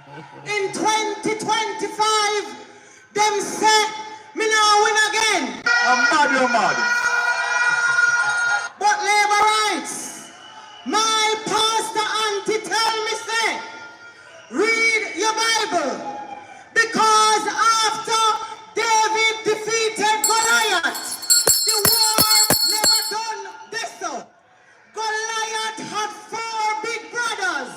In 2025, them say, me now win again. I'm mad, you're mad. But labor rights, my pastor auntie tell me say, read your Bible. Because after David defeated Goliath, the war never done this so. Goliath had 4 big brothers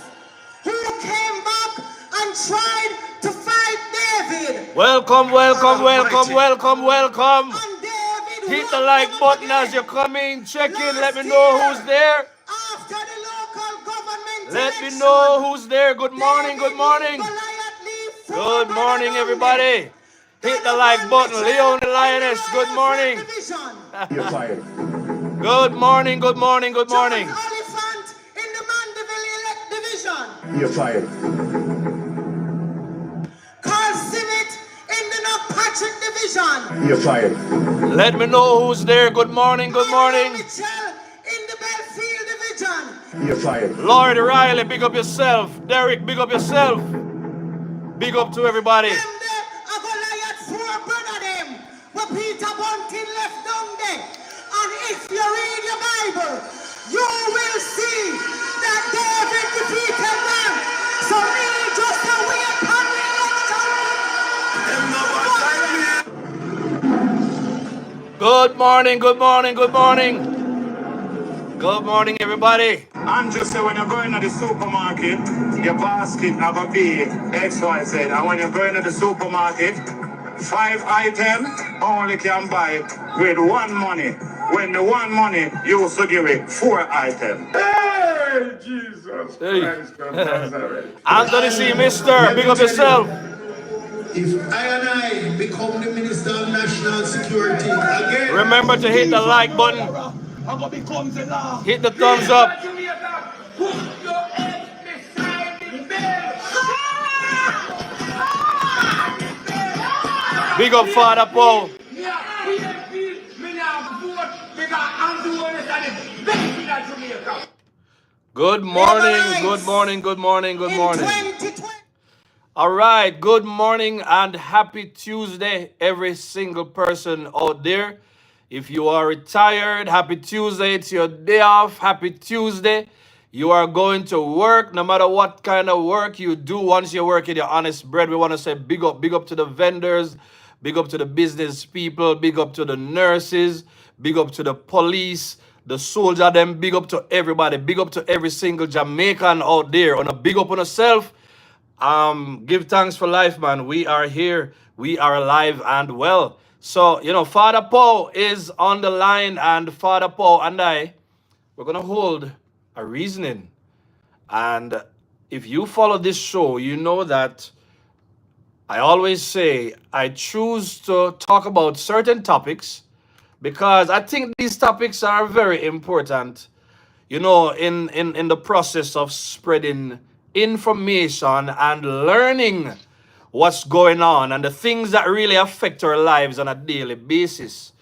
who came back and tried to fight David. Welcome. And David Hit the won like them button again. as you're coming. Check in. Let me Last know year, who's there. after the local government Let me election, know who's there. Good morning. David Good morning, everybody. Hit the like button. Leon the Lioness. Good morning. You're fired. Good morning. John Oliphant in the Mandeville elect division. You're fired. Carl Civic in the Knock Patrick division. You're fired. Let me know who's there. Good morning. Mitchell in the Belfield division. You're fired. Lord Riley, big up yourself. Derek, big up yourself. Big up to everybody. Them there, a Goliath 4 brother them, where Peter Bunting left down there. And if you read your Bible, you will see that David defeated them. So me just a wait on the election. Good morning, everybody. And just say when you're going to the supermarket, your basket have a be XYZ. And when you're going to the supermarket, 5 items only can buy with 1 money. When the 1 money, you also give it 4 items. Hey, Jesus Hey. Christ of Nazareth. Anthony C. Mister, big up yourself. If I and I become the Minister of National Security again, Remember to hit the like button. Hit the thumbs up. Big up Father Paul. Good morning. In 2020, All right, good morning and happy Tuesday, every single person out there. If you are retired, happy Tuesday, it's your day off, happy Tuesday. You are going to work, no matter what kind of work you do, once you're working your honest bread, we want to say big up to the vendors, big up to the business people, big up to the nurses, big up to the police, the soldier, them, big up to everybody, big up to every single Jamaican out there. On a big up on yourself. Give thanks for life, man. We are here. We are alive and well. So, Father Paul is on the line, and Father Paul and we're going to hold a reasoning. And if you follow this show, you know that I always say I choose to talk about certain topics because I think these topics are very important, in the process of spreading information and learning what's going on and the things that really affect our lives on a daily basis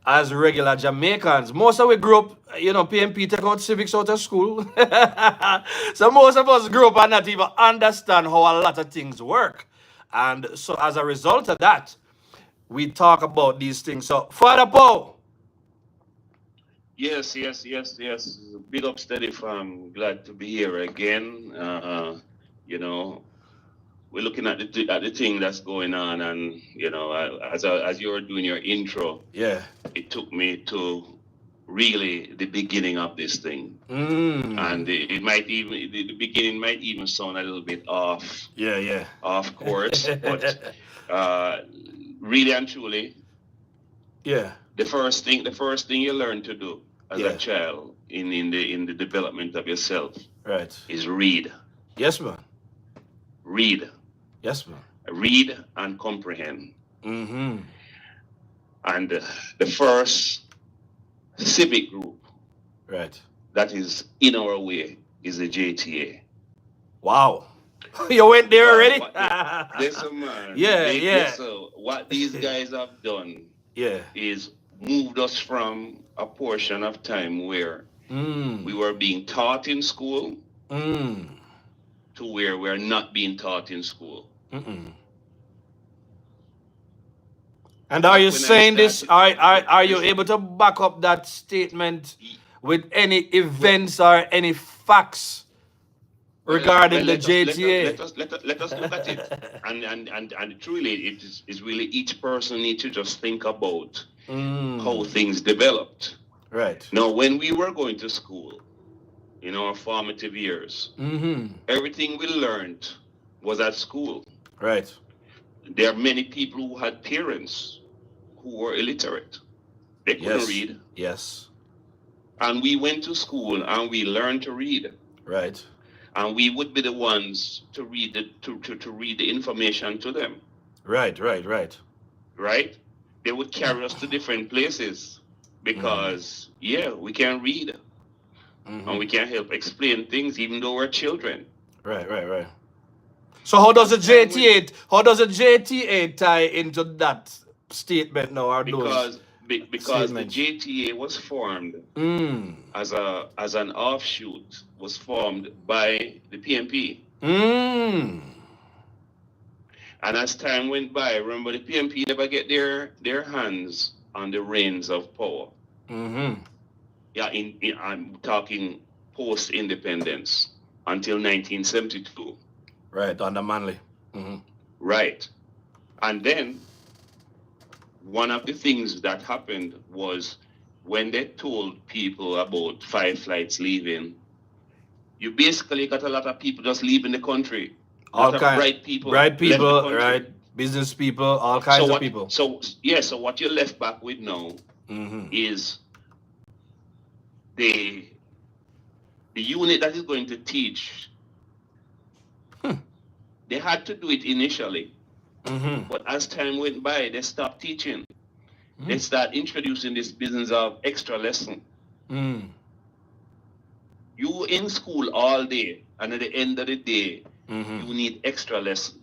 as regular Jamaicans. Most of we grew up, PNP take out civics out of school. So most of us grew up and not even understand how a lot of things work. And so as a result of that, we talk about these things. So Father Paul. Yes. Big up, steady fam. Glad to be here again. We're looking at the thing that's going on, and as you were doing your intro, Yeah. it took me to really the beginning of this thing, and it might even the beginning might even sound a little bit off. Yeah. Off course, but really and truly, Yeah. the first thing you learn to do as Yeah. a child in the development of yourself Right. is read. Yes, man. Read and comprehend. Mm-hmm. And the first civic group Right. that is in our way is the JTA. Wow. You went there already? Listen, man. Yeah. So what these guys have done Yeah. is moved us from a portion of time where we were being taught in school to where we're not being taught in school. And are you When I saying this? started, Are you listen, able to back up that statement with any events or any facts regarding the JTA? let us look at it. And truly, is really each person needs to just think about how things developed. Right. Now, when we were going to school in our formative years, everything we learned was at school. Right. There are many people who had parents who were illiterate. They couldn't read. Yes. And we went to school and we learned to read. Right. And we would be the ones to read to read the information to them. Right. Right? They would carry us to different places because we can read. And we can help explain things even though we're children. Right. So how does the JTA tie into that statement now? Or because the statements? JTA was formed as an offshoot, was formed by the PNP. And as time went by, remember the PNP never get their hands on the reins of power. Yeah, I'm talking post-independence until 1972. Right, under Manley. Right. And then one of the things that happened was when they told people about 5 flights leaving, you basically got a lot of people just leaving the country. All kinds of bright people, right? Business people, all kinds of people. So what you're left back with now is the unit that is going to teach. They had to do it initially, but as time went by, they stopped teaching. They start introducing this business of extra lesson. You in school all day, and at the end of the day, you need extra lesson.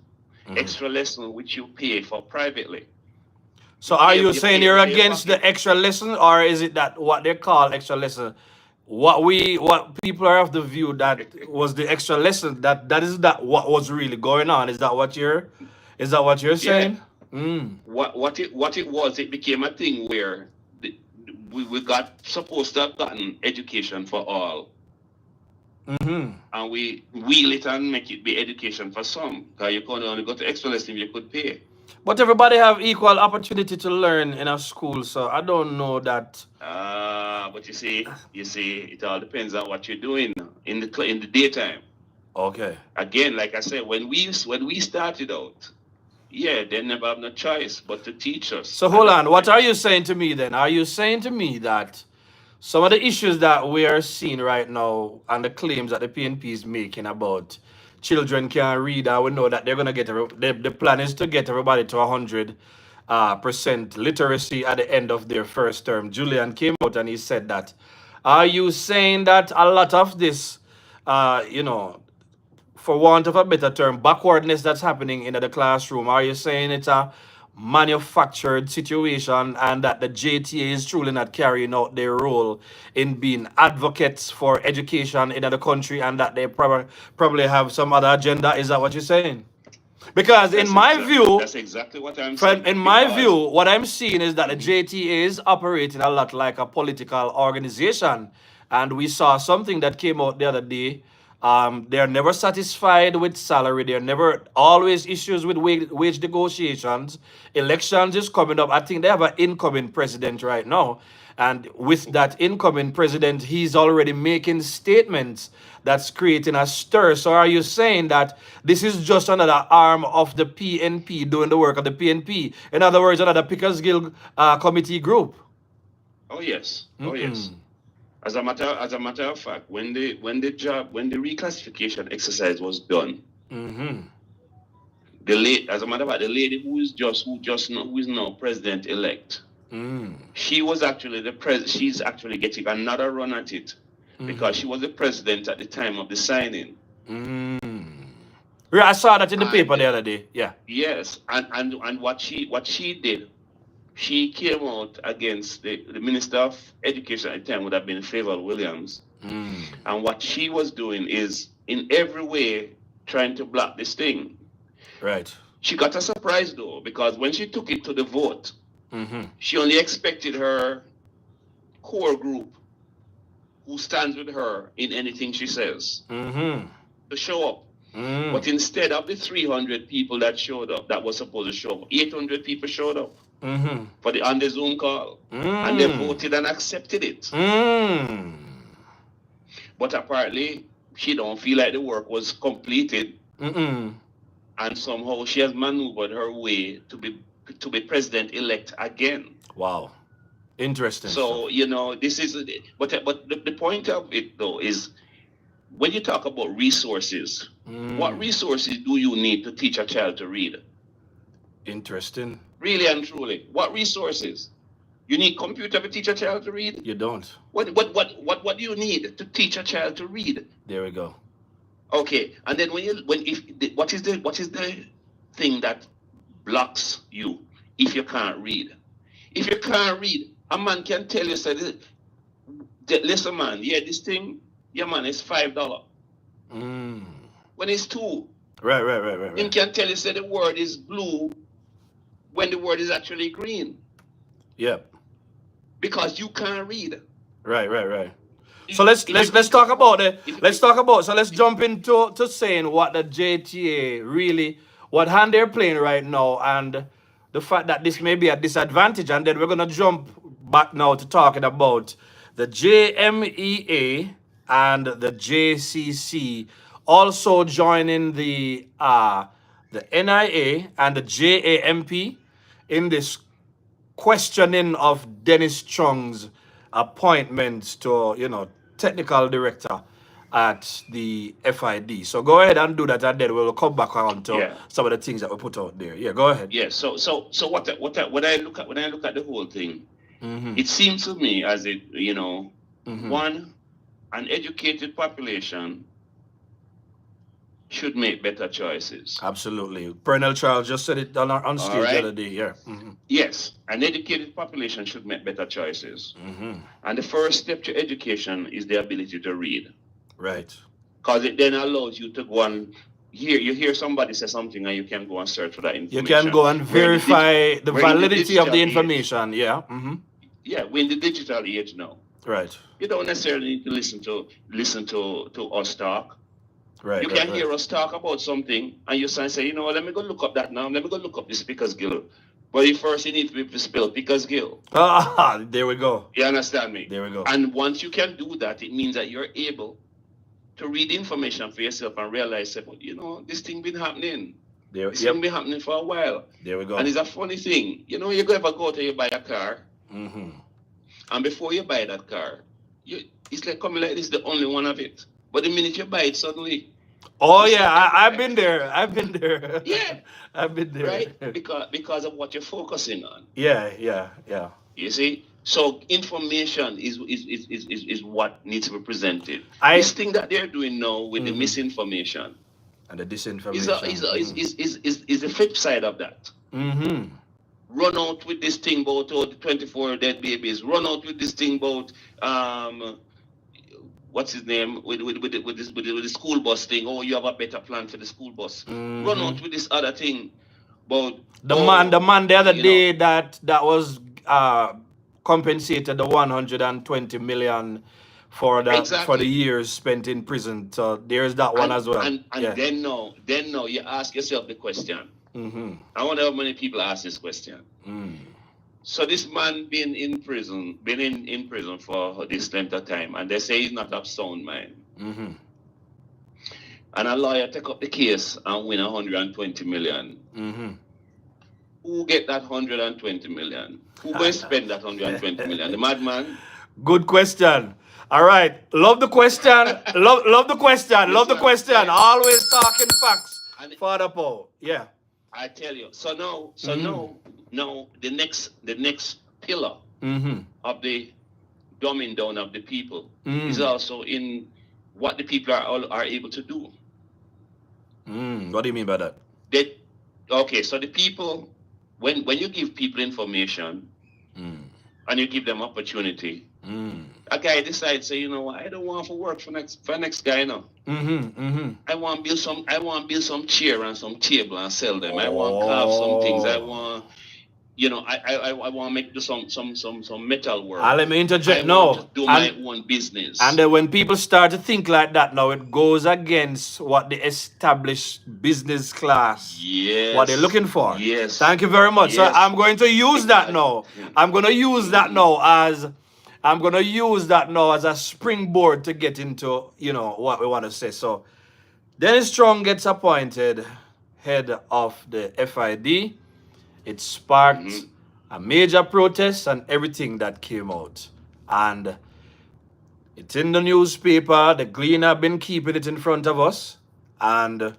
Extra lesson which you pay for privately. So are you saying you're against the extra lesson, or is it that what they call extra lesson? What people are of the view that was the extra lesson, that is what was really going on? Is that what you're saying? What it was, it became a thing where we got supposed to have gotten education for all. And we wheel it and make it be education for some. Because you can only go to extra lesson you could pay. But everybody have equal opportunity to learn in a school, so I don't know that. But you see, it all depends on what you're doing in the daytime. Okay. Again, like I said, when we started out, they never have no choice but to teach us. So hold on, what are you saying to me then? Are you saying to me that some of the issues that we are seeing right now and the claims that the PNP is making about children can't read, and we know that they're going to get, the plan is to get everybody to 100% literacy at the end of their first term. Julian came out and he said that. Are you saying that a lot of this, for want of a better term, backwardness that's happening in the classroom, are you saying it's a manufactured situation and that the JTA is truly not carrying out their role in being advocates for education in the country, and that they probably have some other agenda? Is that what you're saying? Because in my view, that's exactly what I'm saying. In my view, what I'm seeing is that the JTA is operating a lot like a political organization. And we saw something that came out the other day. They're never satisfied with salary. They're never, always issues with wage negotiations. Elections is coming up. I think they have an incoming president right now. And with that incoming president, he's already making statements that's creating a stir. So are you saying that this is just another arm of the PNP doing the work of the PNP? In other words, another Pickers Guild committee group? Oh, yes. Oh, yes. As a matter of fact, when the reclassification exercise was done, the lady who is now president-elect, she was actually she's actually getting another run at it because she was the president at the time of the signing. I saw that in the paper the other day. Yeah. Yes, and what she did, she came out against the Minister of Education at the time, would have been Favour Williams. And what she was doing is, in every way, trying to block this thing. Right. She got a surprise though, because when she took it to the vote, Mm-hmm. she only expected her core group, who stands with her in anything she says, Mm-hmm. to show up. Mm. But instead of the 300 people that showed up, that was supposed to show up, 800 people showed up Mm-hmm. on the Zoom call, and they voted and accepted it. Mm. But apparently, she don't feel like the work was completed, Mm-mm. and somehow she has maneuvered her way to be president-elect again. Wow. Interesting. So, this is, but the point of it though is, when you talk about resources, what resources do you need to teach a child to read? Interesting. Really and truly, what resources? You need computer to teach a child to read? You don't. What do you need to teach a child to read? There we go. Okay, and then what is the thing that blocks you if you can't read? If you can't read, a man can tell you, say, listen man, this thing, man, it's $5. When it's $2. Right. Him can tell you, say, the word is blue when the word is actually green. Yep. Because you can't read. Right. So let's talk about it. So let's jump into saying what the JTA really, what hand they're playing right now, and the fact that this may be a disadvantage, and then we're gonna jump back now to talking about the JMEA and the JCC also joining the NIA and the JAMP in this questioning of Dennis Chung's appointments to, technical director at the FID. So go ahead and do that, and then we'll come back around to some of the things that we put out there. Yeah, go ahead. Yeah. So when I look at the whole thing, it seems to me as it, one, an educated population should make better choices. Absolutely. Pernell Charles just said it on stage the other day. Yeah. Yes, an educated population should make better choices. And the first step to education is the ability to read. Right. Because it then allows you to go and hear somebody say something, and you can go and search for that information. You can go and verify the validity of the information. Yeah. Yeah, we're in the digital age now. Right. You don't necessarily need to listen to us talk. Right. You can hear us talk about something, and you say, let me go look up that now. Let me go look up this Pickersgill. But first, you need to be spelled Pickersgill. There we go. You understand me? There we go. And once you can do that, it means that you're able to read information for yourself and realize, this thing been happening. This thing been happening for a while. There we go. And it's a funny thing. You ever go to you buy a car, and before you buy that car, it's like coming like this, the only one of it. But the minute you buy it, suddenly. Oh yeah, I've been there. Yeah. I've been there. Right? Because of what you're focusing on. Yeah. You see? So information is what needs to be presented. This thing that they're doing now with the misinformation and the disinformation is the flip side of that. Run out with this thing about the 24 dead babies. Run out with this thing about what's his name with the school bus thing. Oh, you have a better plan for the school bus. Run out with this other thing about the man the other day that was compensated the 120 million for that for the years spent in prison. So there's that one as well. And then now you ask yourself the question. I wonder how many people ask this question. So this man been in prison for this length of time, and they say he's not of sound mind. And a lawyer take up the case and win 120 million. Who get that 120 million? Who going to spend that 120 million? The madman? Good question. All right. Love the question. love the question. Love the question. Always talking facts. Father Paul. Yeah. I tell you. So now the next pillar of the dumbing down of the people is also in what the people are able to do. What do you mean by that? So the people, when you give people information and you give them opportunity, a guy decides, say, you know what, I don't want to work for next guy now. I want to build some chair and some table and sell them. I want to carve some things. I want, I want to make do some metal work. Let me interject I now. want to do my own business. And then when people start to think like that now, it goes against what the established business class, what they're looking for. Yes. Thank you very much. So I'm going to use that now. I'm going to use that now as a springboard to get into, what we want to say. So Dennis Chung gets appointed head of the FID. It sparked a major protest and everything that came out. And it's in the newspaper. The Glean have been keeping it in front of us. And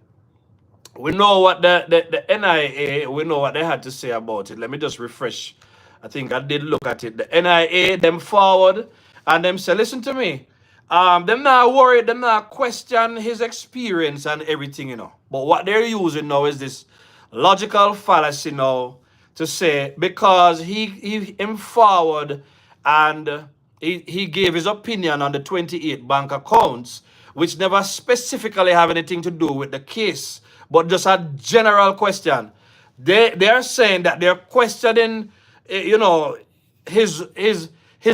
we know what the NIA, we know what they had to say about it. Let me just refresh. I think I did look at it. The NIA, them forward, and them say, listen to me. Them not worried, them not question his experience and everything, But what they're using now is this logical fallacy now to say, because he came forward and he gave his opinion on the 28 bank accounts, which never specifically have anything to do with the case, but just a general question. They are saying that they're questioning, his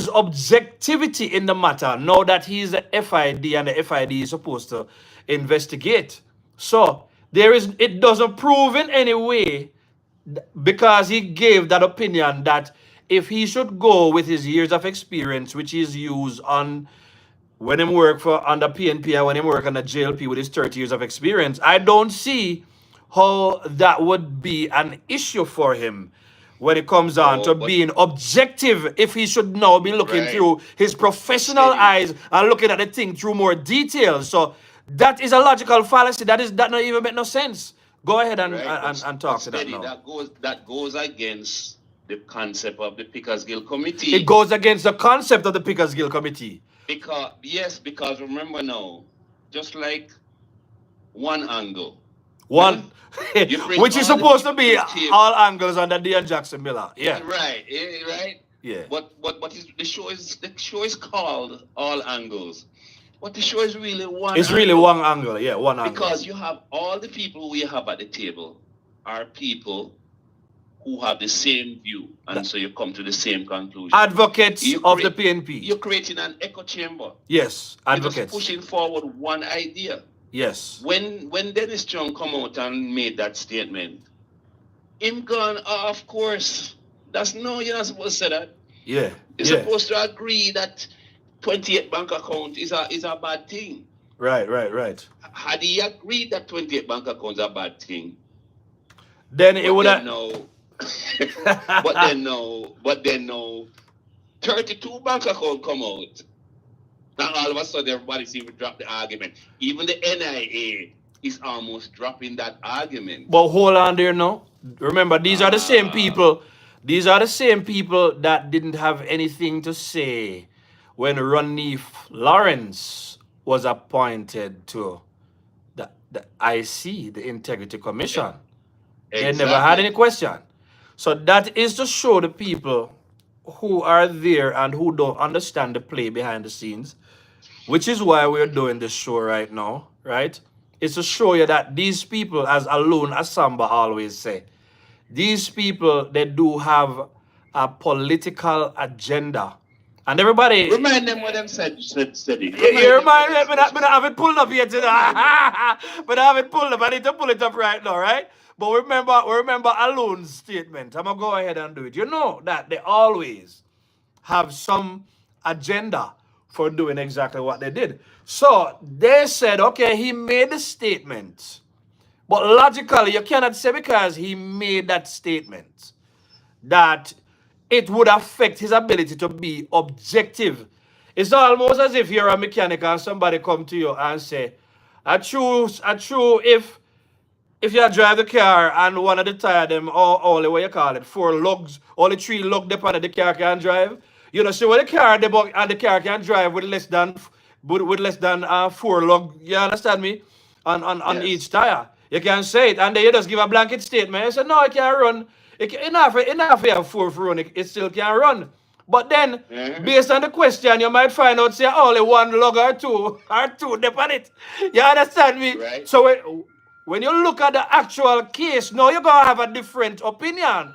objectivity in the matter, now that he's the FID and the FID is supposed to investigate. So it doesn't prove in any way, because he gave that opinion that if he should go with his years of experience, which is used on when him work for under PNP and when him work on the JLP with his 30 years of experience, I don't see how that would be an issue for him when it comes on to being objective, if he should now be looking through his professional eyes and looking at the thing through more detail. So that is a logical fallacy. That not even make no sense. Go ahead and talk to that now. That goes against the concept of the Pickersgill Committee. It goes against the concept of the Pickersgill Committee. Because remember now, just like one angle. Which is supposed to be all angles under Dean Jackson Miller. Yeah. Right. Yeah. But the show is called All Angles. But the show is really one. It's really one angle, yeah, one angle. Because you have all the people we have at the table are people who have the same view, and so you come to the same conclusion. Advocates of the PNP. You're creating an echo chamber. Yes, advocates. You're just pushing forward one idea. Yes. When Dennis Chung come out and made that statement, him gone, of course. You're not supposed to say that. Yeah. You're supposed to agree that 28 bank account is a bad thing. Right. Had he agreed that 28 bank accounts are a bad thing, then it would have no. But then no 32 bank account come out. And all of a sudden everybody seems to drop the argument. Even the NIA is almost dropping that argument. But hold on there now. Remember, these are the same people. These are the same people that didn't have anything to say when Ronneef Lawrence was appointed to the IC, the Integrity Commission. They never had any question. So that is to show the people who are there and who don't understand the play behind the scenes, which is why we're doing this show right now, right? It's to show you that these people, as Alun Asamba always say, these people, they do have a political agenda. And everybody... Remind them what them said. You remind me, I haven't pulled up yet today. But I haven't pulled up. I need to pull it up right now, right? But remember Alun's statement. I'm going to go ahead and do it. You know that they always have some agenda for doing exactly what they did. So they said, okay, he made the statement. But logically, you cannot say because he made that statement that it would affect his ability to be objective. It's almost as if you're a mechanic and somebody come to you and say, I true if you drive the car and one of the tire them all the way you call it, 4 lugs, only 3 lugs depend on the car can drive. You know, so when the car can drive with less than 4 lug, you understand me? On yes. Each tire. You can say it, and then you just give a blanket statement. You say, no, it can't run. Enough you have 4 for run, it still can't run. But then, based on the question, you might find out say only one log or two dep on it. You understand me? Right. So when you look at the actual case, now you're gonna have a different opinion.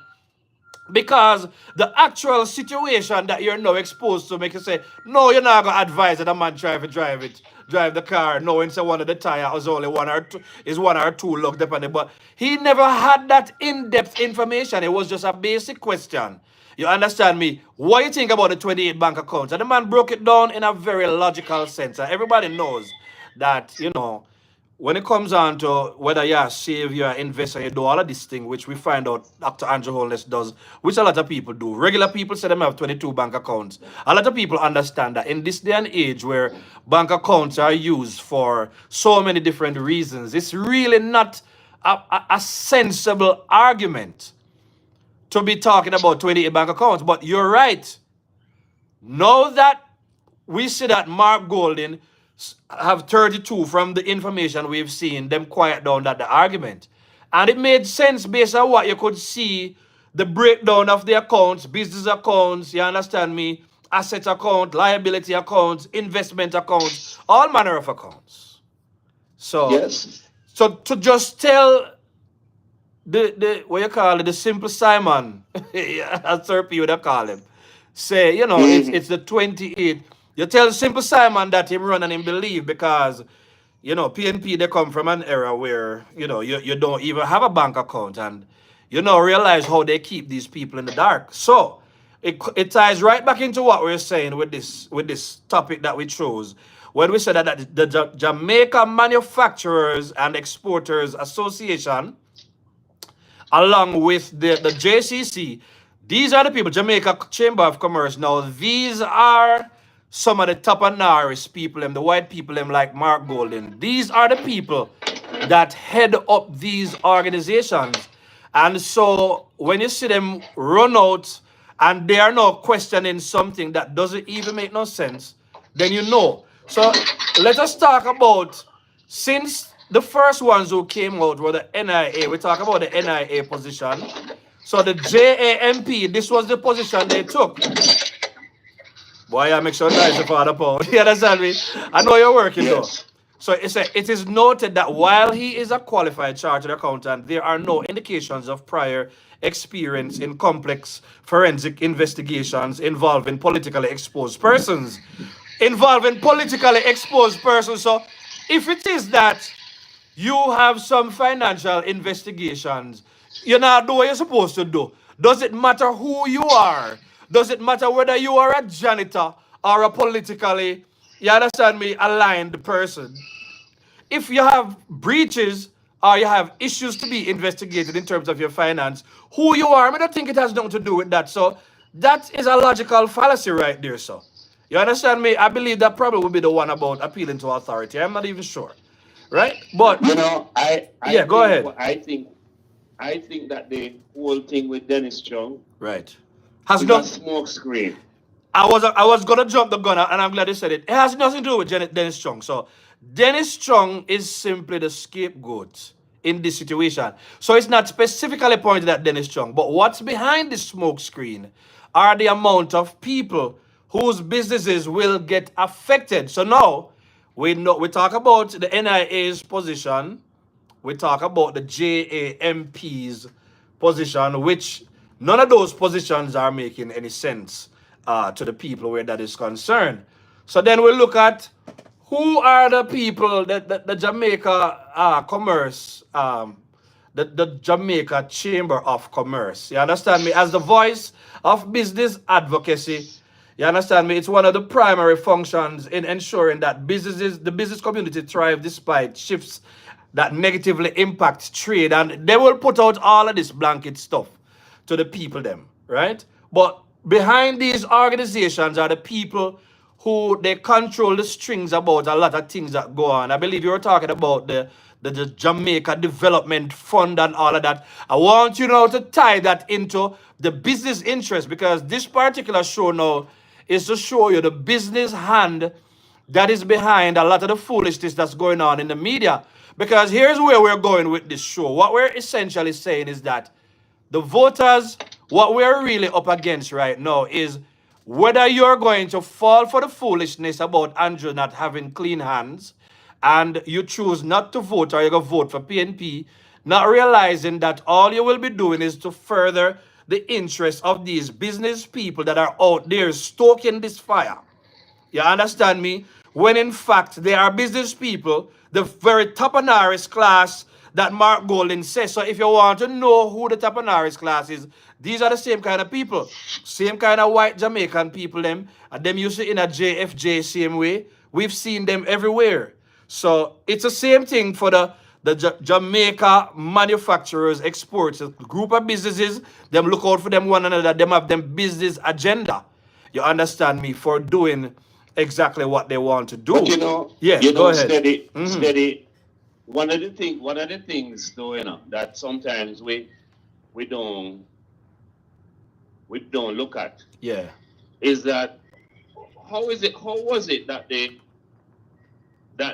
Because the actual situation that you're now exposed to make you say, no, you're not gonna advise that a man drive the car, knowing say one of the tire is only one or two locked up on it. But he never had that in-depth information. It was just a basic question. You understand me? What you think about the 28 bank accounts? And the man broke it down in a very logical sense. And everybody knows that, when it comes on to whether you're save, you're investor, you do all of this thing, which we find out Dr. Andrew Holness does, which a lot of people do. Regular people say them have 22 bank accounts. A lot of people understand that in this day and age where bank accounts are used for so many different reasons, it's really not a sensible argument to be talking about 28 bank accounts. But you're right. Now that we see that Mark Golding have 32 from the information we've seen, them quiet down that the argument. And it made sense based on what you could see, the breakdown of the accounts, business accounts, you understand me, asset account, liability accounts, investment accounts, all manner of accounts. So, Yes. so to just tell the what you call it, the simple Simon, as Sir P would call him, say, it's the 28. You tell simple Simon that him run and him believe because, PNP, they come from an era where, you don't even have a bank account and, realize how they keep these people in the dark. So it ties right back into what we're saying with this topic that we chose. When we said that the Jamaica Manufacturers and Exporters Association, along with the JCC, these are the people, Jamaica Chamber of Commerce. Now, these are some of the Topanaris people, the white people, like Mark Golding. These are the people that head up these organizations. And so when you see them run out and they are now questioning something that doesn't even make no sense, then you know. So let us talk about, since the first ones who came out were the NIA, we talk about the NIA position. So the JAMP, this was the position they took. Boy, I make sure nice for the pound. You understand me? I know you're working though. So it is noted that while he is a qualified chartered accountant, there are no indications of prior experience in complex forensic investigations involving politically exposed persons. So if it is that you have some financial investigations, you're not doing what you're supposed to do. Does it matter who you are? Does it matter whether you are a janitor or a politically, you understand me, aligned person? If you have breaches or you have issues to be investigated in terms of your finance, who you are, I don't think it has nothing to do with that. So that is a logical fallacy right there, so. You understand me? I believe that probably would be the one about appealing to authority. I'm not even sure. Right? But I go ahead. I think that the whole thing with Dennis Chung, right, has no smoke screen. I was gonna jump the gun, and I'm glad you said it. It has nothing to do with Dennis Chung. So Dennis Chung is simply the scapegoat in this situation. So it's not specifically pointed at Dennis Chung, but what's behind the smoke screen are the amount of people whose businesses will get affected. So now we talk about the NIA's position, we talk about the JAMP's position, which none of those positions are making any sense to the people where that is concerned. So then we look at who are the people that the Jamaica Commerce, the Jamaica Chamber of Commerce. You understand me? As the voice of business advocacy, you understand me? It's one of the primary functions in ensuring that the business community thrive despite shifts that negatively impact trade. And they will put out all of this blanket stuff to the people them, right? But behind these organizations are the people who they control the strings about a lot of things that go on. I believe you were talking about the Jamaica Development Fund and all of that. I want you now to tie that into the business interest, because this particular show now is to show you the business hand that is behind a lot of the foolishness that's going on in the media. Because here's where we're going with this show. What we're essentially saying is that the voters, what we're really up against right now is whether you're going to fall for the foolishness about Andrew not having clean hands and you choose not to vote or you're going to vote for PNP, not realizing that all you will be doing is to further the interests of these business people that are out there stoking this fire. You understand me? When in fact they are business people, the very Topanaris class that Mark Golden says. So if you want to know who the Topanaris class is, these are the same kind of people. Same kind of white Jamaican people them. And them used to in a JFJ same way. We've seen them everywhere. So it's the same thing for the Jamaica manufacturers, exporters, group of businesses. Them look out for them one another. Them have them business agenda. You understand me? For doing exactly what they want to do. But Go ahead. Steady. One of the things though, that sometimes we don't look at. Yeah. Is that how was it that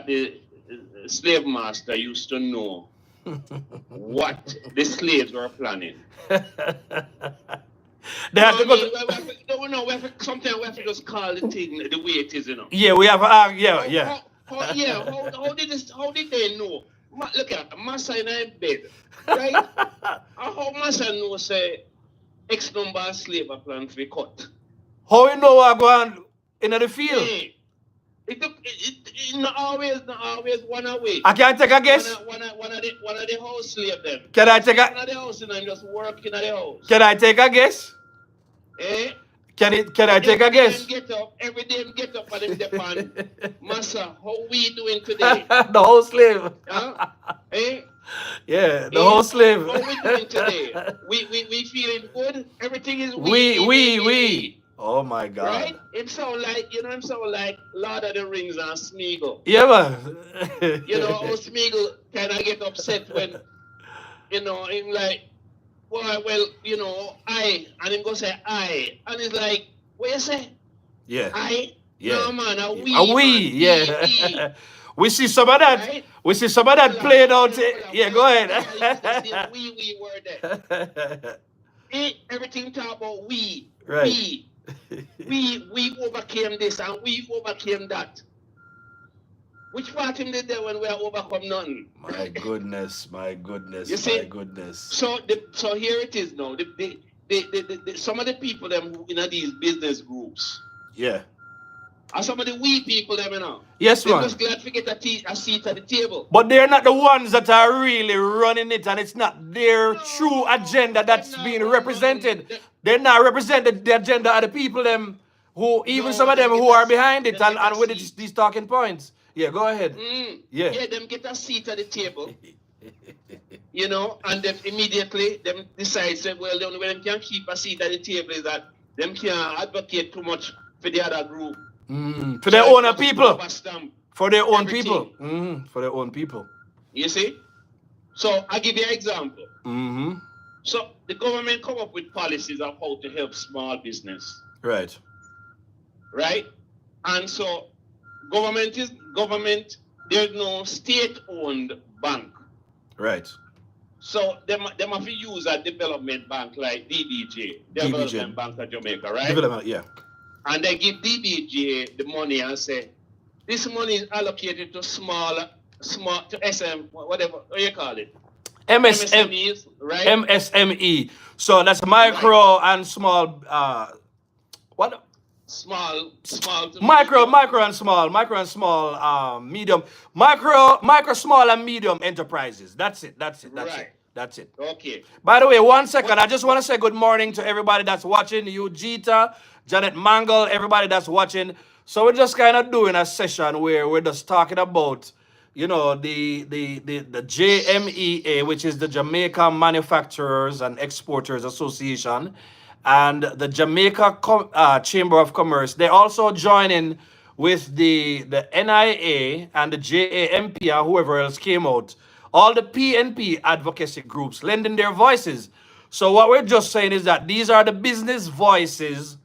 the slave master used to know what the slaves were planning? Sometimes we have to just call the thing the way it is, Yeah, we have How did they know? Look at Massa in a bed, right? How Massa know say X number of slave are planned to be cut? How you know I go on in the field? Hey, it not always one away. I can't take a guess. One of the house slave them. Can I take one of the house and I'm just working at the house. Can I take a guess? Eh? Can I take a guess? Every day get up and them depend. Massa, how we doing today? The whole slave. Huh? Eh? Yeah, the whole slave. How we doing today? We feeling good? Everything is we. Oh my God. Right? It sound like Lord of the Rings and Smeagol. Yeah, man. How Smeagol kind of get upset when, him like, well, I, and him go say I, and it's like, what you say? Yeah. I? Yeah. No, man, a we. Yeah. We see some of that. Right? We see some of that played out. Yeah, go ahead. We were there. Everything talk about we. Right. We overcame this and we overcame that. Which part him did there when we are overcome nothing? My goodness. You see? My goodness. So here it is now. Some of the people them in these business groups. Yeah. And some of the we people them, Yes, they're man. just glad to get a seat at the table. But they're not the ones that are really running it, and it's not their true agenda that's being represented. They're not representing the agenda of the people them who, even some of them who are behind it and with these talking points. Yeah, go ahead. Yeah, them get a seat at the table. And then immediately them decide, say, well, the only way them can keep a seat at the table is that them can't advocate too much for the other group. For their own people. For their own everything. people. For their own people. You see? So I give you an example. So the government come up with policies of how to help small business. Right. And so government, there's no state-owned bank. Right. So them have to use a development bank like DBJ, Development Bank of Jamaica, right? Development, yeah. And they give DBJ the money and say, this money is allocated to small to SM, whatever you call it. MSMEs, right? MSME. So that's micro and small. What? Small. Micro and small. Medium. Micro, small, and medium enterprises. That's it. That's it. Okay. By the way, 1 second. I just want to say good morning to everybody that's watching. You, Jita, Janet Mangle, everybody that's watching. So we're just kind of doing a session where we're just talking about, the JMEA, which is the Jamaica Manufacturers and Exporters Association, and the Jamaica Chamber of Commerce. They also join in with the NIA and the JAMP or whoever else came out. All the PNP advocacy groups lending their voices. So what we're just saying is that these are the business voices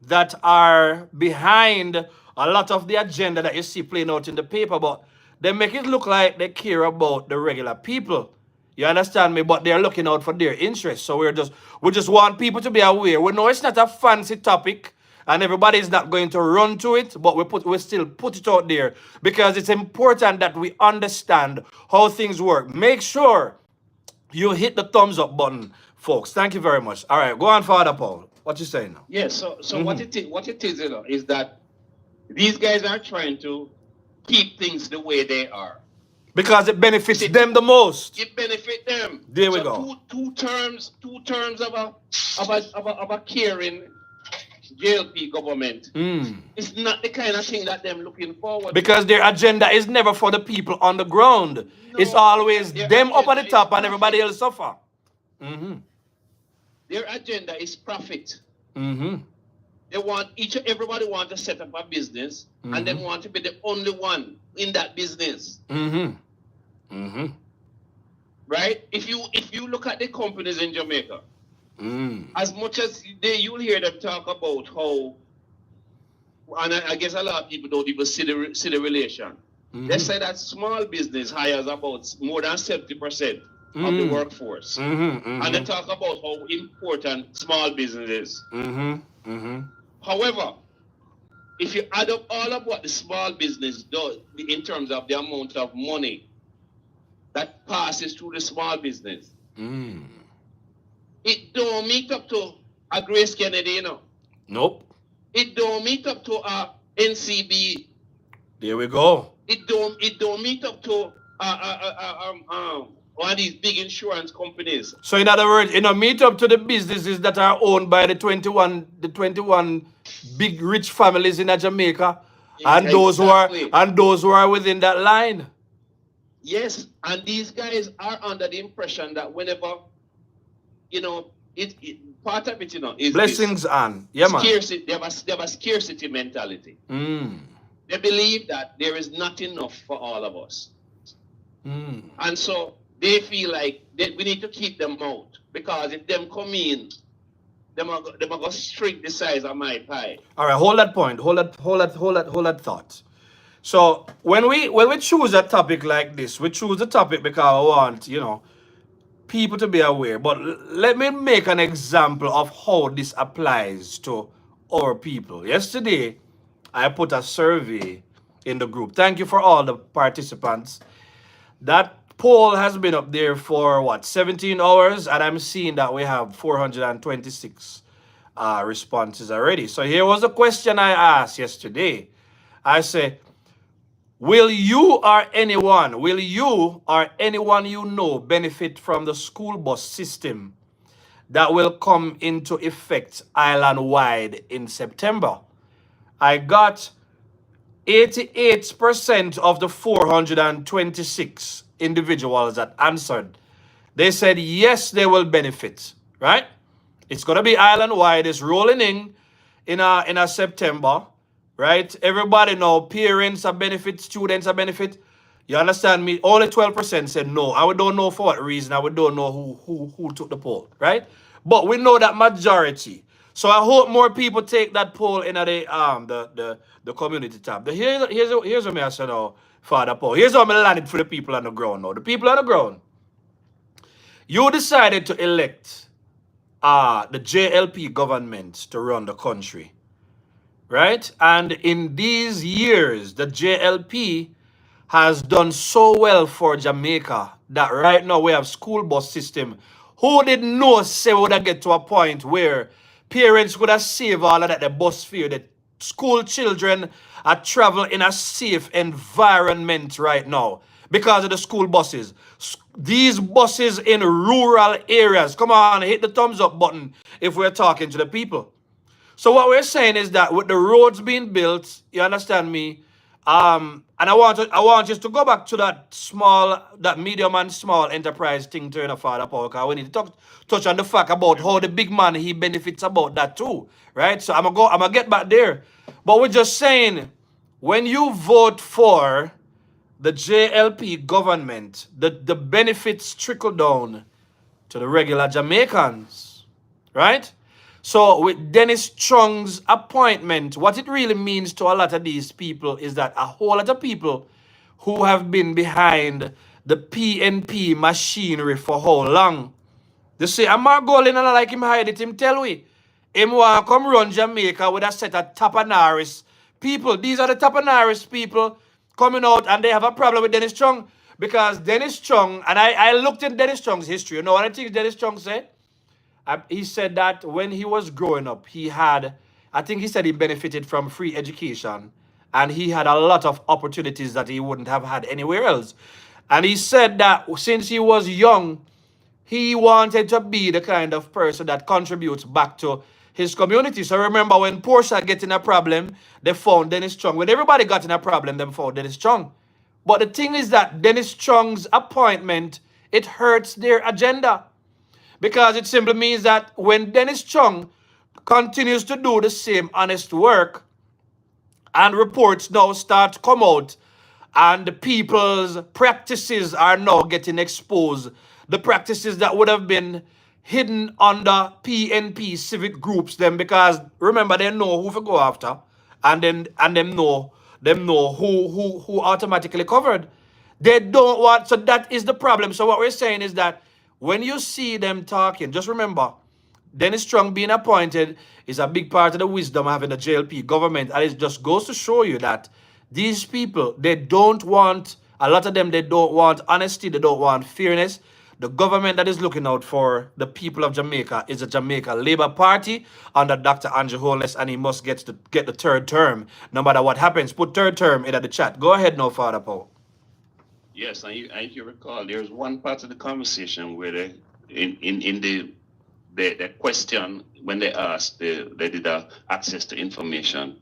that are behind a lot of the agenda that you see playing out in the paper, but they make it look like they care about the regular people. You understand me? But they're looking out for their interests. So we just want people to be aware. We know it's not a fancy topic, and everybody is not going to run to it, but we still put it out there because it's important that we understand how things work. Make sure you hit the thumbs up button, folks. Thank you very much. All right, go on, Father Paul. What you saying now? Yes. So what it is, is that these guys are trying to keep things the way they are Because it benefits them the most. It benefit them. There we go. Two terms of a caring JLP government. It's not the kind of thing that them looking forward because to. Their agenda is never for the people on the ground. No, it's always them up at the top and everybody else suffer. Their agenda is profit. They want everybody want to set up a business and they want to be the only one in that business. Right? If you look at the companies in Jamaica, as much as you'll hear them talk about how, and I guess a lot of people don't even see the relation. They say that small business hires about more than 70% of the workforce. And they talk about how important small business is. However, if you add up all of what the small business does in terms of the amount of money that passes through the small business, it don't meet up to a Grace Kennedy, Nope. It don't meet up to a NCB. There we go. It don't meet up to one of these big insurance companies. So in other words, meet up to the businesses that are owned by the 21 big rich families in Jamaica, and those who are within that line. Yes, and these guys are under the impression that whenever, part of it, is blessings and scarcity. They have a scarcity mentality. They believe that there is not enough for all of us, and so they feel like we need to keep them out because if them come in, them are going to shrink the size of my pie. All right, hold that point. Hold that thought. So when we choose a topic like this, we choose a topic because we want, people to be aware. But let me make an example of how this applies to our people. Yesterday, I put a survey in the group. Thank you for all the participants. That poll has been up there for 17 hours, and I'm seeing that we have 426 responses already. So here was the question I asked yesterday. I say, will you or anyone you know benefit from the school bus system that will come into effect island-wide in September? I got 88% of the 426 individuals that answered. They said yes, they will benefit, right? It's going to be island-wide. It's rolling in a September, right? Everybody know parents are benefit, students are benefit. You understand me? Only 12% said no. I don't know for what reason. I don't know who took the poll, right? But we know that majority. So I hope more people take that poll in the community tab. Here's what I say now, Father Paul. Here's how I landed for the people on the ground now. The people on the ground. You decided to elect the JLP government to run the country, right? And in these years, the JLP has done so well for Jamaica that right now we have school bus system. Who didn't know say we would get to a point where parents would have saved all of that, the bus fare, the school children are traveling in a safe environment right now because of the school buses. These buses in rural areas, come on, hit the thumbs up button if we're talking to the people. So what we're saying is that with the roads being built, you understand me, and I want you to go back to that medium and small enterprise thing to Father Paul, because we need to touch on the fact about how the big man, he benefits about that too, right? So I'm gonna get back there. But we're just saying, when you vote for the JLP government, the benefits trickle down to the regular Jamaicans, right? So with Dennis Chung's appointment, what it really means to a lot of these people is that a whole lot of people who have been behind the PNP machinery for how long? They say, I'm not going and I like him hide it, him tell we. him want come run Jamaica with a set of Topanaris people. These are the Topanaris people coming out, and they have a problem with Dennis Chung because Dennis Chung, and I looked at Dennis Chung's history. You know what I think Dennis Chung said? He said that when he was growing up, I think he said he benefited from free education, and he had a lot of opportunities that he wouldn't have had anywhere else. And he said that since he was young, he wanted to be the kind of person that contributes back to his community. So remember when Portia get in a problem, they found Dennis Chung. When everybody got in a problem, they found Dennis Chung. But the thing is that Dennis Chung's appointment, it hurts their agenda. Because it simply means that when Dennis Chung continues to do the same honest work and reports now start to come out and the people's practices are now getting exposed, the practices that would have been hidden under PNP civic groups them, because remember they know who to go after and them know who automatically covered. They don't want, so that is the problem. So what we're saying is that when you see them talking, just remember, Dennis Chung being appointed is a big part of the wisdom of having the JLP government. And it just goes to show you that these people, they don't want, a lot of them, they don't want honesty, they don't want fairness. The government that is looking out for the people of Jamaica is the Jamaica Labour Party under Dr. Andrew Holness, and he must get the third term, no matter what happens. Put third term in the chat. Go ahead now, Father Paul. Yes, and if you recall, there's one part of the conversation where they, in the question, when they asked, they did access to information,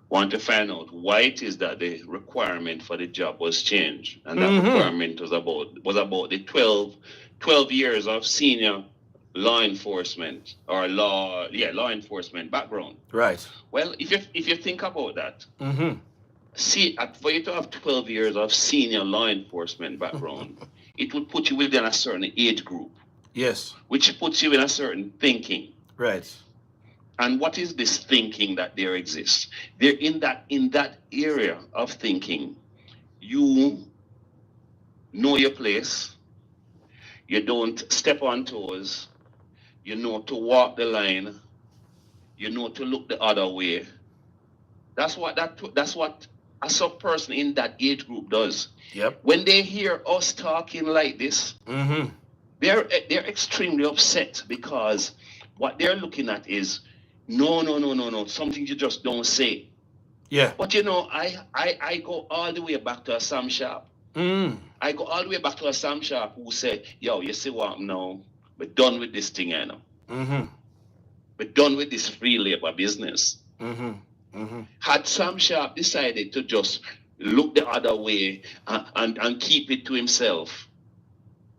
want to find out why it is that the requirement for the job was changed. And that requirement was about the 12 years of senior law enforcement or law enforcement background. Right. Well, if you think about that, see, for you to have 12 years of senior law enforcement background, it would put you within a certain age group. Yes. Which puts you in a certain thinking. Right. And what is this thinking that there exists? There in that area of thinking, you know your place, you don't step on toes, you know to walk the line, you know to look the other way. That's what a sub person in that age group does. Yep. When they hear us talking like this, they're extremely upset because what they're looking at is no, something you just don't say. Yeah. But you know, I go all the way back to a Sam Sharp. I go all the way back to a Sam Sharp who said, yo, you see what now? We're done with this thing, you know. We're done with this free labor business. Had Sam Sharp decided to just look the other way and keep it to himself,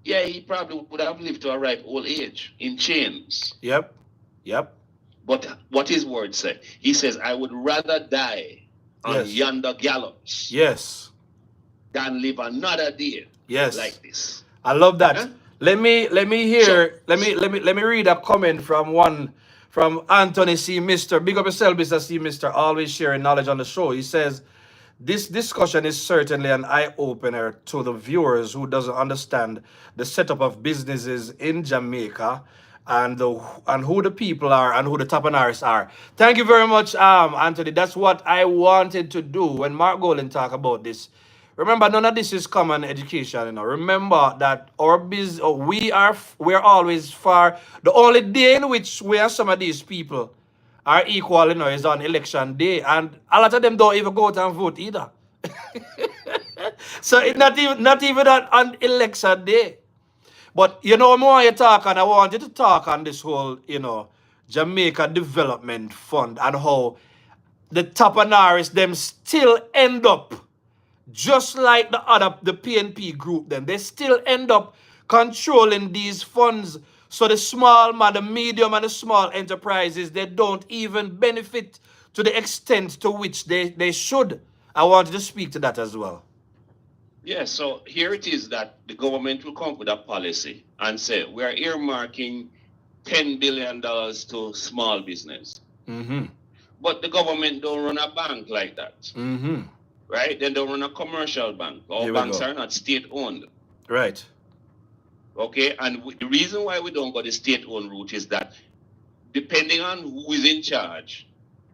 yeah, he probably would have lived to a ripe old age in chains. Yep. But what his word said, he says, I would rather die on yonder gallows than live another day like this. I love that. Huh? Let me read a comment from Anthony C. Mr. Big up yourself, Mr. C. Mr. Always sharing knowledge on the show. He says, this discussion is certainly an eye-opener to the viewers who doesn't understand the setup of businesses in Jamaica and who the people are and who the Topanaris are. Thank you very much, Anthony. That's what I wanted to do when Mark Golden talked about this. Remember, none of this is common education, you know. Remember that we are always far. The only day in which we and some of these people are equal, you know, is on election day, and a lot of them don't even go out and vote either. So it's not even on election day. But you know, more you talk, and I wanted to talk on this whole, you know, Jamaica Development Fund and how the Topanaris them still end up just like the PNP group them. They still end up controlling these funds. So the small man, the medium and the small enterprises, they don't even benefit to the extent to which they should. I wanted to speak to that as well. Yeah, so here it is that the government will come up with a policy and say, we are earmarking $10 billion to small business. But the government don't run a bank like that. Right? They don't run a commercial bank. All banks are not state-owned. Right. Okay, and the reason why we don't go the state-owned route is that depending on who is in charge,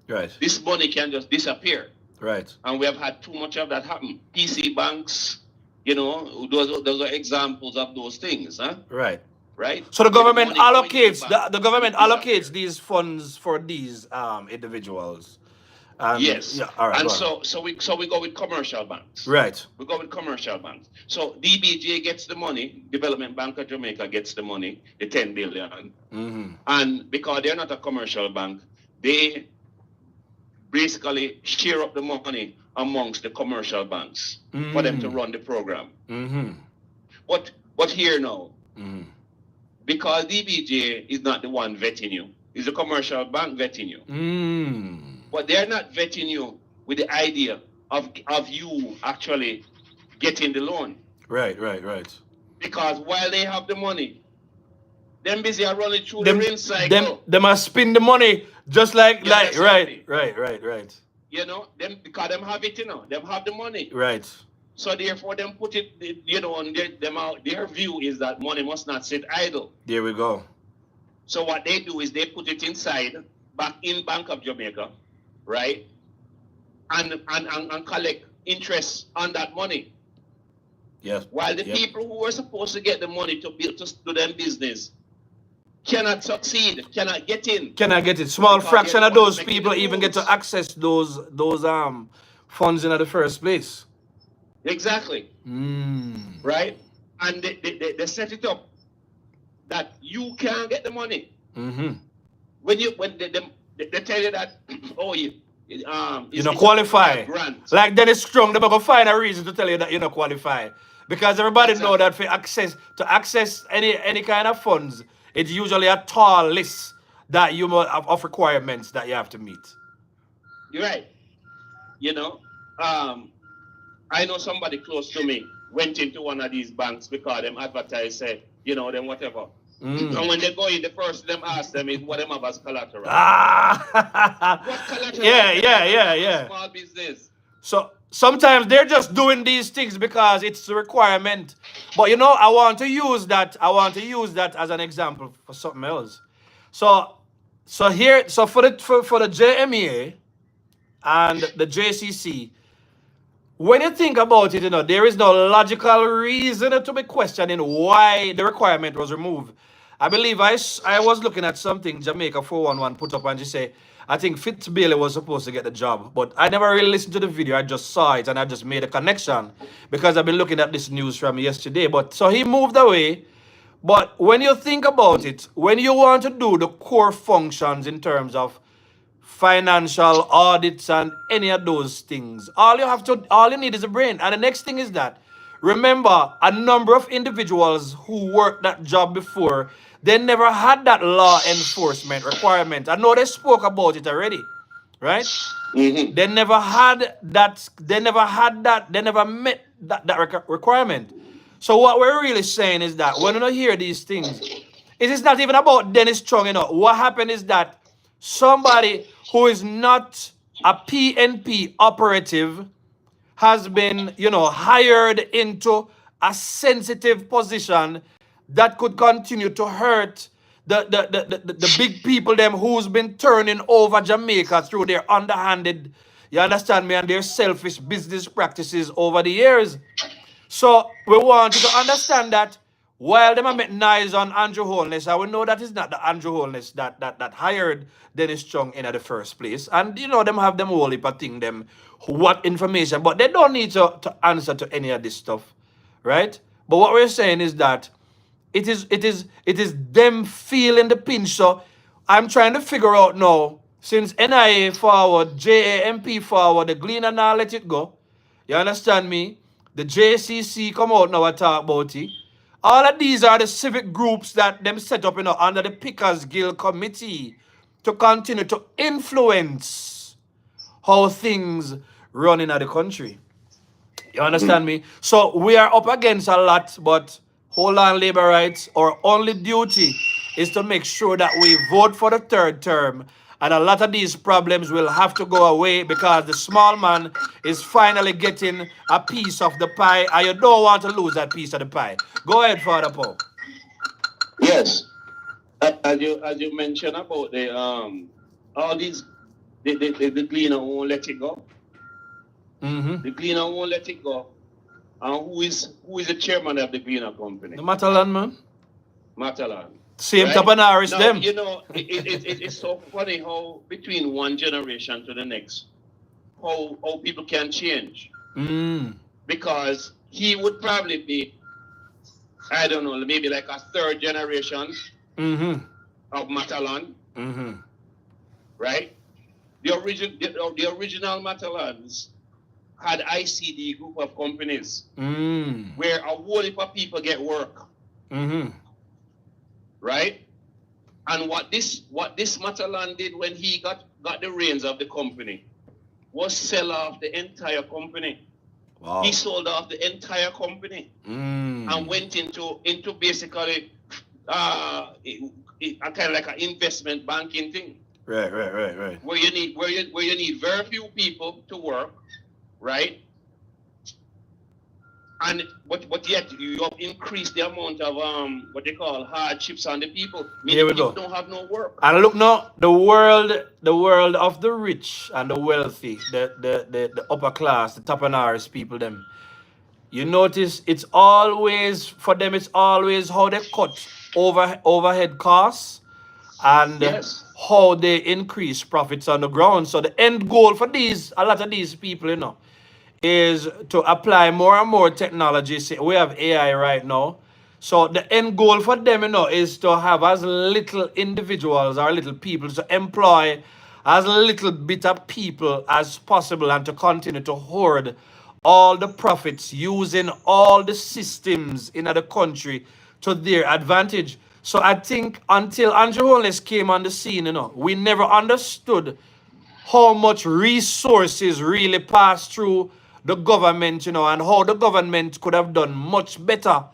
Right. this money can just disappear. Right. And we have had too much of that happen. PC banks, you know, those are examples of those things, huh? Right. Right? So the government money going to allocates the bank, the government it disappear. allocates these funds for these individuals. Yes. Yeah. All right. And go on. so we go with commercial banks. Right. We go with commercial banks. So DBJ gets the money, Development Bank of Jamaica gets the money, the 10 billion. Mm-hmm. And because they're not a commercial bank, they basically share up the money amongst the commercial banks for them to run the program. Mm-hmm. But here now, Mm-hmm. because DBJ is not the one vetting you, it's a commercial bank vetting you. Mm. But they're not vetting you with the idea of you actually getting the loan. Right. Right. Right. Because while they have the money, them busy are running through the rinse cycle. Them must spend the money just like that's right. You know, them because them have it, you know, them have the money. Right. So therefore, them put it, you know, on their view is that money must not sit idle. There we go. So what they do is they put it inside, back in Bank of Jamaica, right? And collect interest on that money. Yes. While the people who were supposed to get the money to build to do them business cannot succeed, cannot get in. Cannot get it. Small Because fraction they're of the ones those making people the even get to rules. access those funds in the first place. Exactly. Mm. Right? And they set it up that you can't get the money. Mm-hmm. When they tell you that, oh, you don't qualify. Grant. Like Dennis Chung, they're going to find a reason to tell you that you don't qualify. Because everybody know that to access any kind of funds, it's usually a tall list that you of requirements that you have to meet. You're right. You know, I know somebody close to me went into one of these banks because them advertise say, you know, them whatever. And when they go in, the first them ask them is what them have as collateral. Ah, What collateral? yeah. Small business. So sometimes they're just doing these things because it's a requirement. But you know, I want to use that as an example for something else. So for the JMEA and the JCC, when you think about it, you know, there is no logical reason to be questioning why the requirement was removed. I believe I was looking at something Jamaica 411 put up and she say, I think Fitzbailey was supposed to get the job, but I never really listened to the video. I just saw it and I just made a connection because I've been looking at this news from yesterday. But so he moved away. But when you think about it, when you want to do the core functions in terms of financial audits and any of those things, all you need is a brain. And the next thing is that, remember, a number of individuals who worked that job before, they never had that law enforcement requirement. I know they spoke about it already, right? Mm-hmm. They never had that. They never met that requirement. So what we're really saying is that when you hear these things, it is not even about Dennis Chung. You know what happened is that somebody who is not a PNP operative has been, hired into a sensitive position that could continue to hurt the big people them who's been turning over Jamaica through their underhanded, you understand me, and their selfish business practices over the years. So we want you to understand that while them are making noise on Andrew Holness, I will know that it's not the Andrew Holness that hired Dennis Chung in the first place. And them have them whole heap of thing, them what information, but they don't need to answer to any of this stuff, right? But what we're saying is that it is them feeling the pinch. So I'm trying to figure out now, since NIA forward, JAMP forward, the Gleaner now let it go. You understand me? The JCC come out now and talk about it. All of these are the civic groups that them set up, under the Pickers Guild Committee to continue to influence how things run in the country. You understand me? So we are up against a lot, but hold on, labor rights. Our only duty is to make sure that we vote for the third term. And a lot of these problems will have to go away because the small man is finally getting a piece of the pie, and you don't want to lose that piece of the pie. Go ahead, Father Paul. Yes. as you mentioned about the all these the cleaner won't let it go. The cleaner won't let it go. And who is the chairman of the cleaner company? The Matalan, man. Matalan. Same Right? Topanaris, Now, them. you know, it's so funny how between one generation to the next, how people can change. Because he would probably be, I don't know, maybe like a third generation of Matalan. Right? The original Matalans had ICD group of companies where a whole heap of people get work. Right? And what this Matalan did when he got the reins of the company was sell off the entire company. Wow. He sold off the entire company and went into basically a kind of like an investment banking thing. Right. Where you need very few people to work, right? And but yet you have increased the amount of what they call hardships on the people. Here we people go. don't have no work. And look now, the world of the rich and the wealthy, the upper class, the Topanaris people, them. You notice it's always for them. It's always how they cut overhead costs and how they increase profits on the ground. So the end goal for a lot of these people, you know, is to apply more and more technology. See, we have AI right now. So the end goal for them, you know, is to have as little individuals or little people to employ as little bit of people as possible and to continue to hoard all the profits using all the systems in the country to their advantage. So I think until Andrew Holness came on the scene, you know, we never understood how much resources really pass through the government, you know, and how the government could have done much better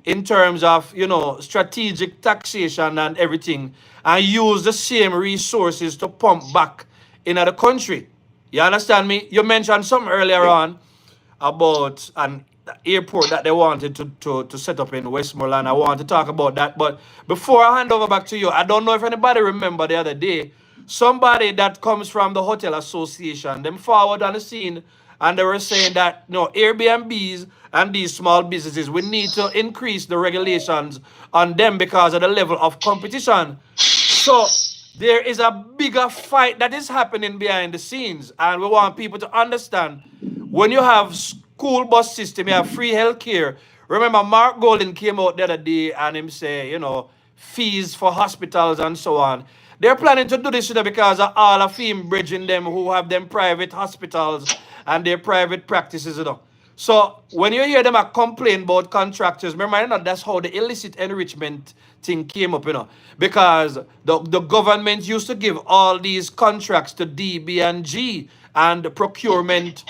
in terms of, you know, strategic taxation and everything, and use the same resources to pump back into the country. You understand me? You mentioned something earlier on about an airport that they wanted to set up in Westmoreland. I want to talk about that. But before I hand over back to you, I don't know if anybody remember the other day, somebody that comes from the Hotel Association, them forward on the scene, and they were saying that, you know, Airbnbs and these small businesses, we need to increase the regulations on them because of the level of competition. So there is a bigger fight that is happening behind the scenes, and we want people to understand when you have school bus system, you have free healthcare. Remember, Mark Golden came out the other day and him say, you know, fees for hospitals and so on. They're planning to do this, you know, because of all of him bridging them who have them private hospitals and their private practices, you know. So when you hear them complain about contractors, remember, you know, that's how the illicit enrichment thing came up, you know, because the government used to give all these contracts to DB&G and procurement.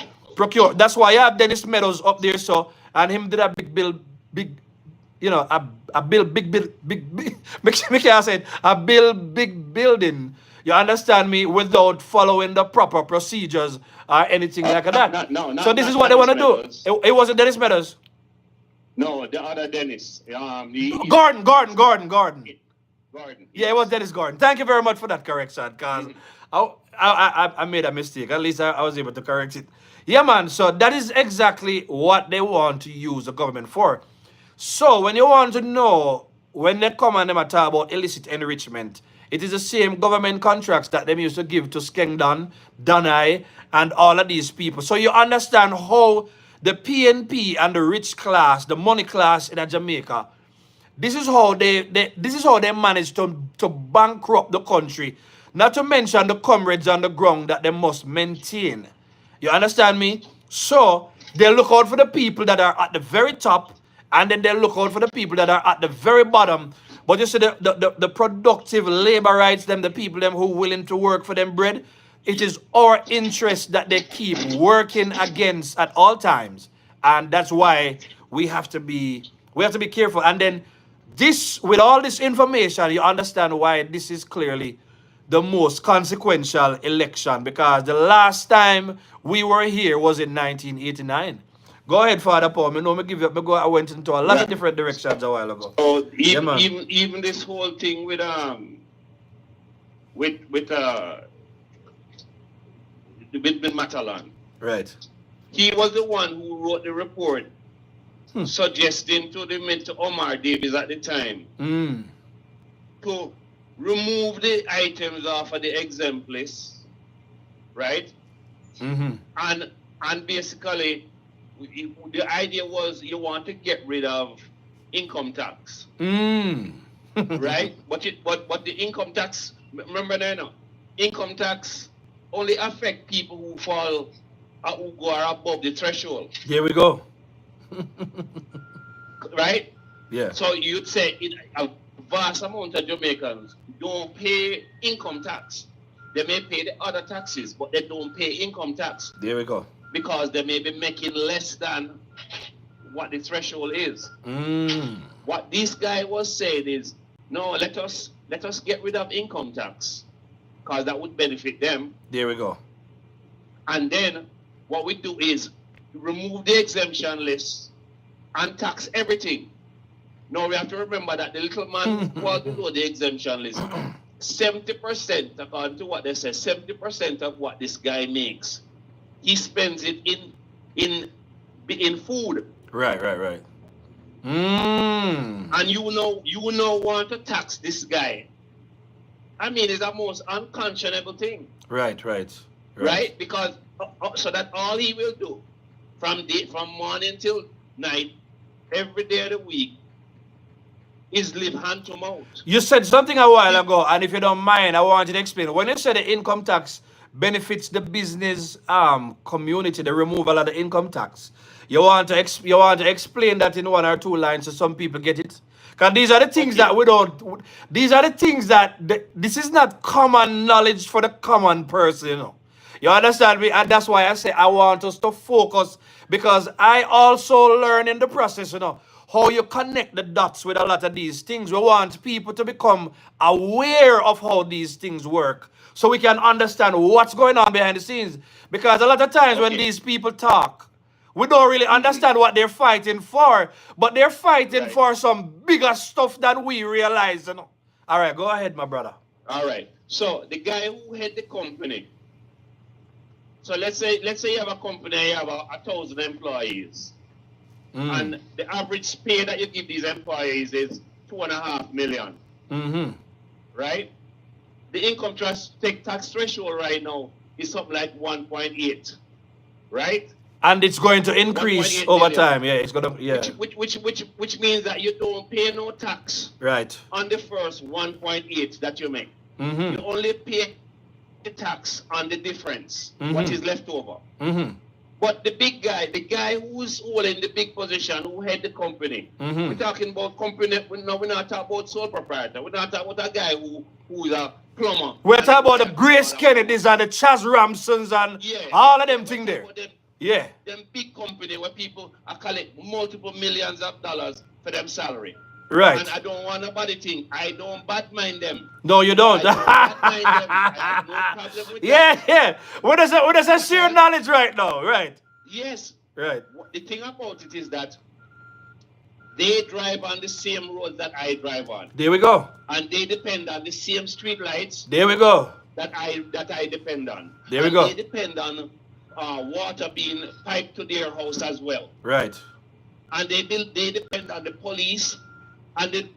That's why you have Dennis Meadows up there, so, and him did a big, you know, a big, make sure I said, a big building. You understand me? Without following the proper procedures or anything like that. So this is what they want to do. It wasn't Dennis Meadows. No, the other Dennis. Gordon. Yeah, it was Dennis Gordon. Thank you very much for that correction, because I made a mistake. At least I was able to correct it. Yeah, man. So that is exactly what they want to use the government for. So when you want to know, when they come and they talk about illicit enrichment, it is the same government contracts that they used to give to Skengdan, Danai, and all of these people. So you understand how the PNP and the rich class, the money class in Jamaica, this is how they manage to bankrupt the country. Not to mention the comrades on the ground that they must maintain. You understand me? So they look out for the people that are at the very top, and then they look out for the people that are at the very bottom. But you see the productive labor rights, them, the people them who willing to work for them bread, it is our interest that they keep working against at all times. And that's why we have to be careful. And then this, with all this information, you understand why this is clearly the most consequential election, because the last time we were here was in 1989. Go ahead, Father Paul. I know I went into a lot of different directions a while ago. So Yeah, man. even this whole thing with Matalan, Right. he was the one who wrote the report suggesting to Omar Davies at the time to remove the items off of the exempt list, right? And basically, the idea was you want to get rid of income tax, right? But the income tax, remember now, income tax only affect people who fall who go above the threshold. Here we go. Right? Yeah. So you'd say a vast amount of Jamaicans don't pay income tax. They may pay the other taxes, but they don't pay income tax. There we go. Because they may be making less than what the threshold is. What this guy was saying is, no, let us get rid of income tax, because that would benefit them. There we go. And then what we do is remove the exemption list and tax everything. Now we have to remember that the little man falls below the exemption list. 70%, according to what they say, 70% of what this guy makes, he spends it in food. Right. And you want to tax this guy. I mean, it's the most unconscionable thing. Right. Because so that all he will do from morning till night, every day of the week, is live hand to mouth. You said something a while ago, and if you don't mind, I want you to explain. When you said the income tax benefits the business community, the removal of the income tax, you want to explain that in one or two lines so some people get it? Because these are the things that we don't. These are the things that this is not common knowledge for the common person. You know? You understand me? And that's why I say I want us to focus, because I also learn in the process. You know, how you connect the dots with a lot of these things. We want people to become aware of how these things work, so we can understand what's going on behind the scenes. Because a lot of times when these people talk, we don't really understand what they're fighting for, but they're fighting for some bigger stuff than we realize. You know? All right, go ahead, my brother. All right. So the guy who had the company. So let's say you have a company, you have 1,000 employees. And the average pay that you give these employees is $2.5 million. Right? The income tax threshold right now is something like 1.8. Right? And it's going to increase over time. Yeah, it's gonna which means that you don't pay no tax. Right. On the first 1.8 that you make. You only pay the tax on the difference, what is left over. But the big guy, the guy who's holding the big position, who had the company, we're talking about company, we're not talking about sole proprietor, we're not talking about a guy who's a plumber. We're talking about the Grace Kennedys and the Chaz Ramsons and all of them things there. Them big company where people are collect multiple millions of dollars for them salary. Right. And I don't want nobody to think I don't bad mind them. No, you don't. I have no problem with that. Yeah. What is that shared knowledge right now? Right. Yes. Right. The thing about it is that they drive on the same roads that I drive on. There we go. And they depend on the same street lights. There we go. That I depend on. There we go. They depend on water being piped to their house as well. Right. And they depend on the police and the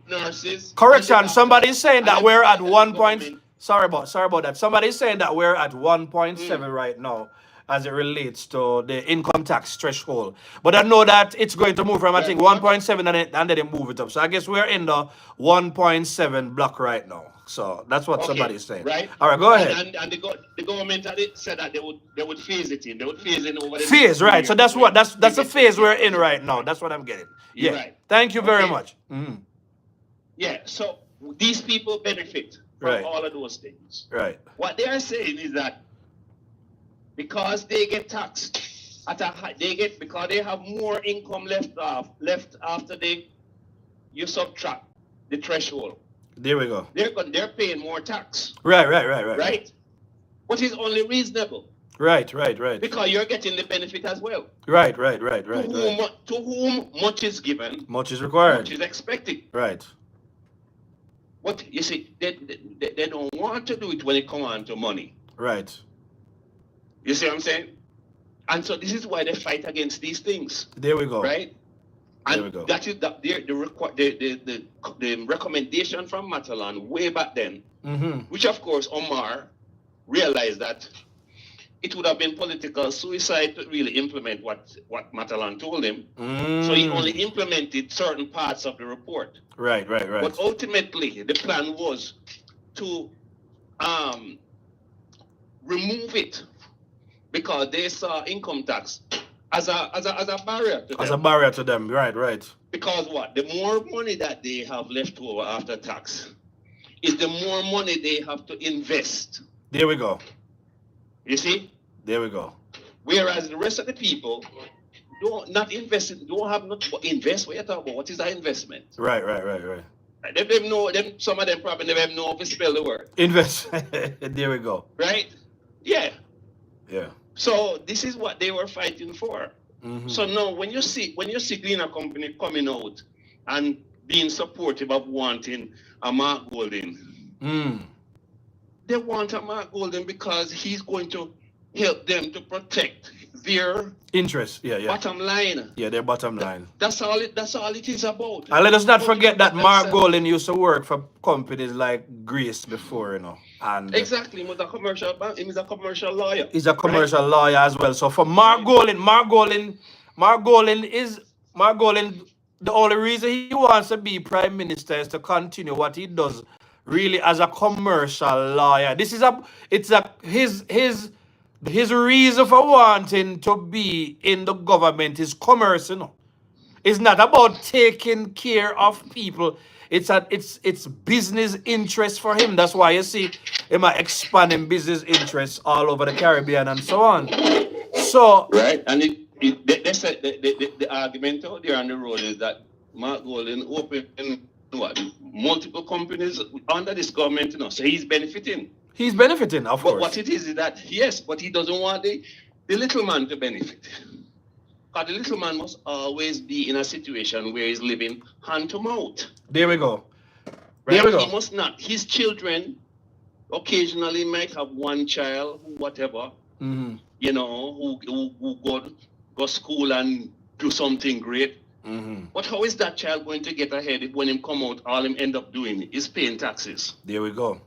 nurses. Correction. Somebody's saying that we're at 1 point. Sorry about that. Somebody's saying that we're at 1.7 right now, as it relates to the income tax threshold. But I know that it's going to move from, I think, 1.7 and then they move it up. So I guess we're in the 1.7 block right now. So that's what somebody's saying. Right. All right, go ahead. And the government said that they would phase it in. They would phase in over the phase, right? So that's the phase we're in right now. That's what I'm getting. Yeah. Right. Thank you very much. Yeah. So these people benefit from all of those things. Right. What they are saying is that because they get taxed because they have more income left after you subtract the threshold. There we go. They're paying more tax. Right. What is only reasonable. Right. Because you're getting the benefit as well. Right. To whom much is given, Much is required. much is expected. Right. What you see, they don't want to do it when it comes on to money. Right. You see what I'm saying? And so this is why they fight against these things. There we go. Right? There And we go. that is the recommendation from Matalan way back then, which of course Omar realized that it would have been political suicide to really implement what Matalan told him. So he only implemented certain parts of the report. Right. But ultimately, the plan was to remove it because they saw income tax as a barrier to them. As a barrier to them. Right. Because what? The more money that they have left over after tax is the more money they have to invest. There we go. You see? There we go. Whereas the rest of the people don't have not invest. What you talking about? What is that investment? Right. Some of them probably never even know how to spell the word. Invest. There we go. Right? Yeah. Yeah. So this is what they were fighting for. So now when you see Greener Company coming out and being supportive of wanting a Mark Golden, they want a Mark Golden because he's going to help them to protect their interest. Yeah. bottom line. Yeah, their bottom line. That's all it is about. And let us not forget that Mark Golden used to work for companies like Grace before, And exactly, he was a commercial lawyer. He's a commercial lawyer as well. So for Mark Golden, the only reason he wants to be prime minister is to continue what he does really as a commercial lawyer. His reason for wanting to be in the government is commerce, It's not about taking care of people. It's business interest for him. That's why you see him expanding business interests all over the Caribbean and so on. So right, and they said the argument out there on the road is that Mark Golden opened multiple companies under this government, so he's benefiting. He's benefiting, of course. But what it is that yes, but he doesn't want the little man to benefit. Because the little man must always be in a situation where he's living hand to mouth. There we go. Right? There we go. He must not. His children occasionally might have one child, whatever, who go school and do something great. But how is that child going to get ahead if when him come out, all him end up doing is paying taxes? There we go.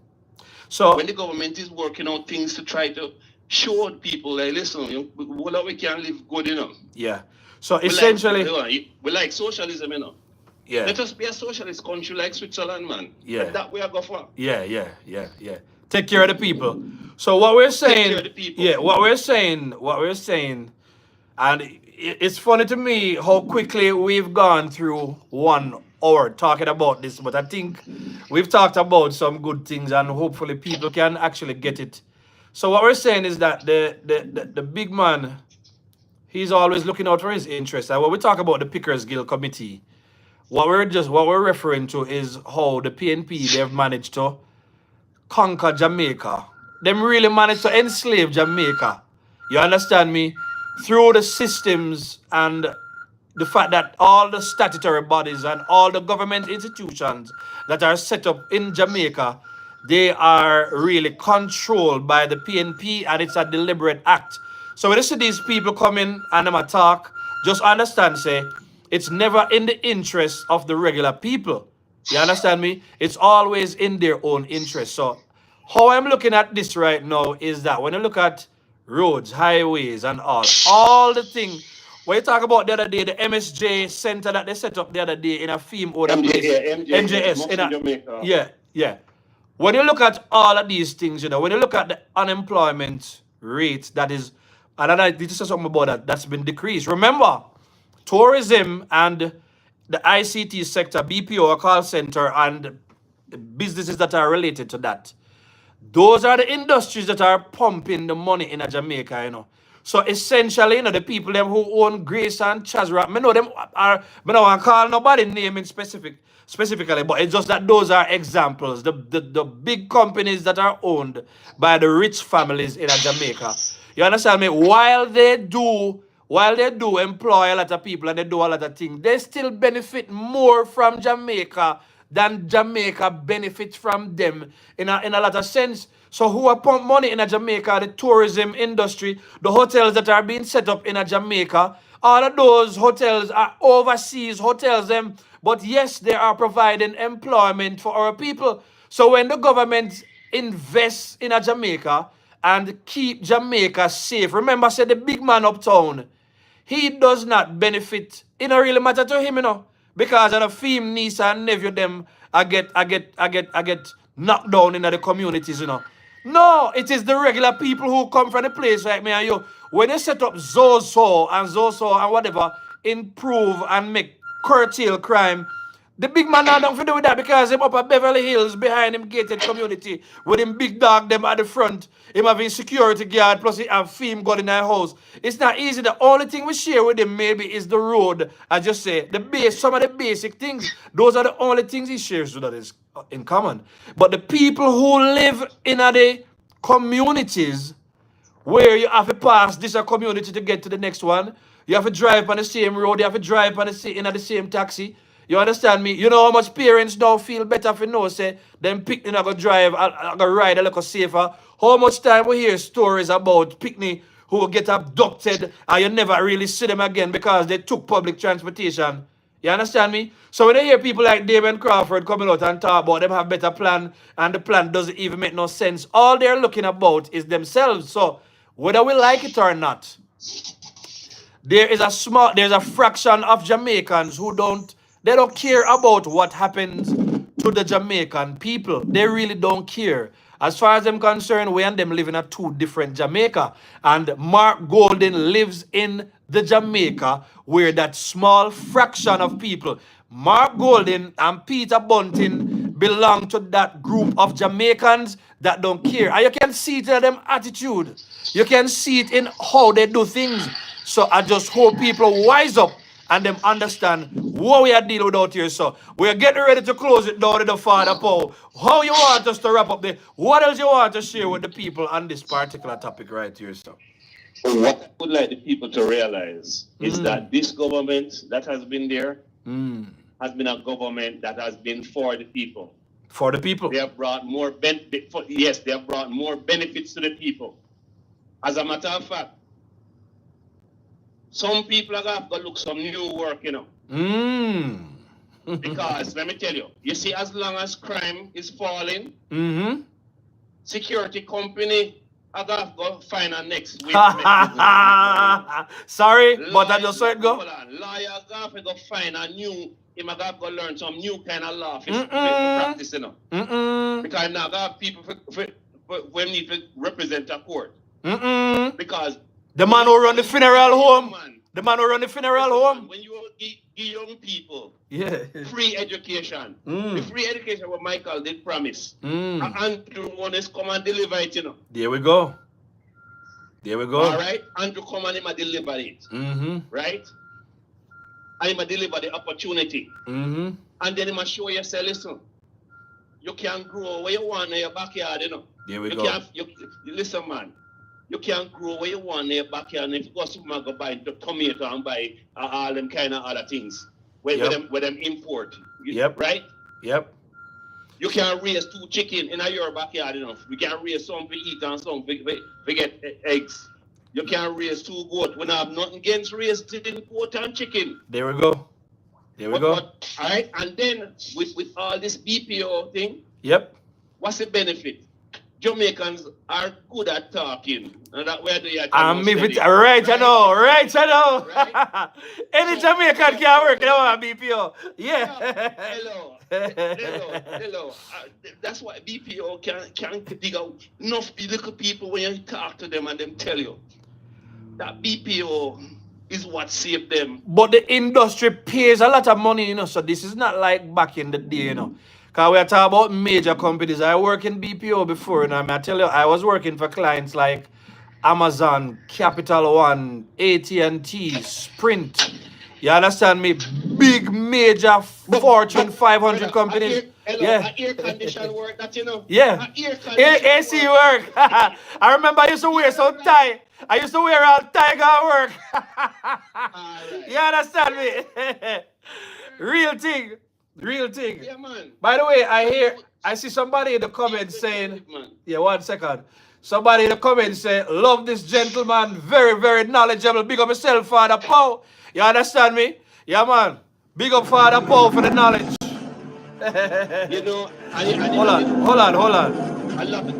So when the government is working out things to try to show people, like, listen, we can live good, Yeah. So essentially, we like socialism, Yeah. Let us be a socialist country like Switzerland, man. Yeah. That we are go for. Yeah. Take care of the people. So what we're saying, Take care of the people. yeah, what we're saying, and it's funny to me how quickly we've gone through 1 hour talking about this, but I think we've talked about some good things and hopefully people can actually get it. So what we're saying is that the big man, he's always looking out for his interests. And when we talk about the Pickers Guild Committee, what we're referring to is how the PNP, they've managed to conquer Jamaica. Them really managed to enslave Jamaica. You understand me? Through the systems and the fact that all the statutory bodies and all the government institutions that are set up in Jamaica, they are really controlled by the PNP, and it's a deliberate act. So when you see these people come in and them attack, just understand, say, it's never in the interest of the regular people. You understand me? It's always in their own interest. So how I'm looking at this right now is that when you look at roads, highways, and all the things, when you talk about the other day, the MSJ center that they set up the other day in a theme or MJS. Yeah. When you look at all of these things, when you look at the unemployment rate that is, and I did say something about that, that's been decreased. Remember, tourism and the ICT sector, BPO, call center, and businesses that are related to that, those are the industries that are pumping the money in Jamaica, So essentially, the people them who own Grace and Chazra, I know them are, I don't want to call nobody name in specifically, but it's just that those are examples. The big companies that are owned by the rich families in Jamaica. You understand me? While they do employ a lot of people and they do a lot of things, they still benefit more from Jamaica than Jamaica benefits from them in a lot of sense. So who are pump money in a Jamaica? The tourism industry, the hotels that are being set up in a Jamaica, all of those hotels are overseas hotels, but yes, they are providing employment for our people. So when the government invests in a Jamaica and keep Jamaica safe, remember, I said the big man uptown, he does not benefit. It don't really matter to him, because of the film niece and nephew them, I get knocked down in the communities, No, it is the regular people who come from the place like me and you. When you set up Zoso and whatever, improve and make curtail crime, the big man now don't do with that because him up at Beverly Hills behind him gated community with him big dog them at the front. Him having security guard plus he have film gun in our house. It's not easy. The only thing we share with him maybe is the road. I just say some of the basic things. Those are the only things he shares with us in common. But the people who live in the communities where you have to pass this community to get to the next one, you have to drive on the same road, you have to drive on the same taxi. You understand me? You know how much parents now feel better if you know, say, them picnic I go drive, I go ride a little safer. How much time we hear stories about picnic who get abducted and you never really see them again because they took public transportation. You understand me? So when I hear people like David Crawford coming out and talk about them have better plan and the plan doesn't even make no sense, all they're looking about is themselves. So whether we like it or not, there's a fraction of Jamaicans who don't care about what happens to the Jamaican people. They really don't care. As far as I'm concerned, we and them live in a two different Jamaica. And Mark Golden lives in the Jamaica where that small fraction of people, Mark Golden and Peter Bunting, belong to that group of Jamaicans that don't care. And you can see it in them attitude. You can see it in how they do things. So I just hope people wise up and them understand what we are dealing with out here. So we're getting ready to close it down to the Father Paul. How you want us to wrap up there? What else you want to share with the people on this particular topic right here, sir? What I would like the people to realize is that this government that has been there has been a government that has been for the people. For the people. They have brought more benefits to the people. As a matter of fact, some people are going to look some new work, Because let me tell you, as long as crime is falling, security company are going to go find a next way. Sorry, but I just saw it go. Lawyer going to go find a new, he might go learn some new kind of law for practice, Because now got people when need to represent a court. Because the man who run the funeral home. The man who run the funeral home. When you give young people free education, the free education what Michael did promise, and Andrew Mones come and deliver it, There we go. All right? Andrew come and he deliver it. Right? And he deliver the opportunity. And then he must show you, say, listen, you can grow where you want in your backyard, There we go. Listen, man. You can't grow where you want in your backyard, and if you go to supermarket, go buy tomato and buy all them kind of other things where them import. Right? Yep. You can't raise 2 chicken in your backyard, You can't raise some to eat and some to get eggs. You can't raise 2 goats. We don't have nothing against raising goat and chicken. There we go. All right? And then with all this BPO thing, what's the benefit? Jamaicans are good at talking. And that way they are right, I know. Right? Any Jamaican can work in our BPO. Yeah. Hello. That's why BPO can dig out enough little people when you talk to them and them tell you that BPO is what saved them. But the industry pays a lot of money, so this is not like back in the day, Because we are talking about major companies. I work in BPO before, and I tell you, I was working for clients like Amazon, Capital One, AT&T, Sprint. You understand me? Big, major Fortune 500 companies. Hello, Yeah. air condition work, that you know. Yeah. Air condition AC work. I remember I used to wear some tie. I used to wear a tiger at work. Alright. You understand me? Real thing. Real thing. Yeah, man. By the way, I see somebody in the comments saying, yeah, 1 second. Somebody in the comments say, love this gentleman, very, very knowledgeable. Big up yourself, Father Paul. You understand me? Yeah, man. Big up Father Paul for the knowledge. You know, Hold on. I love it.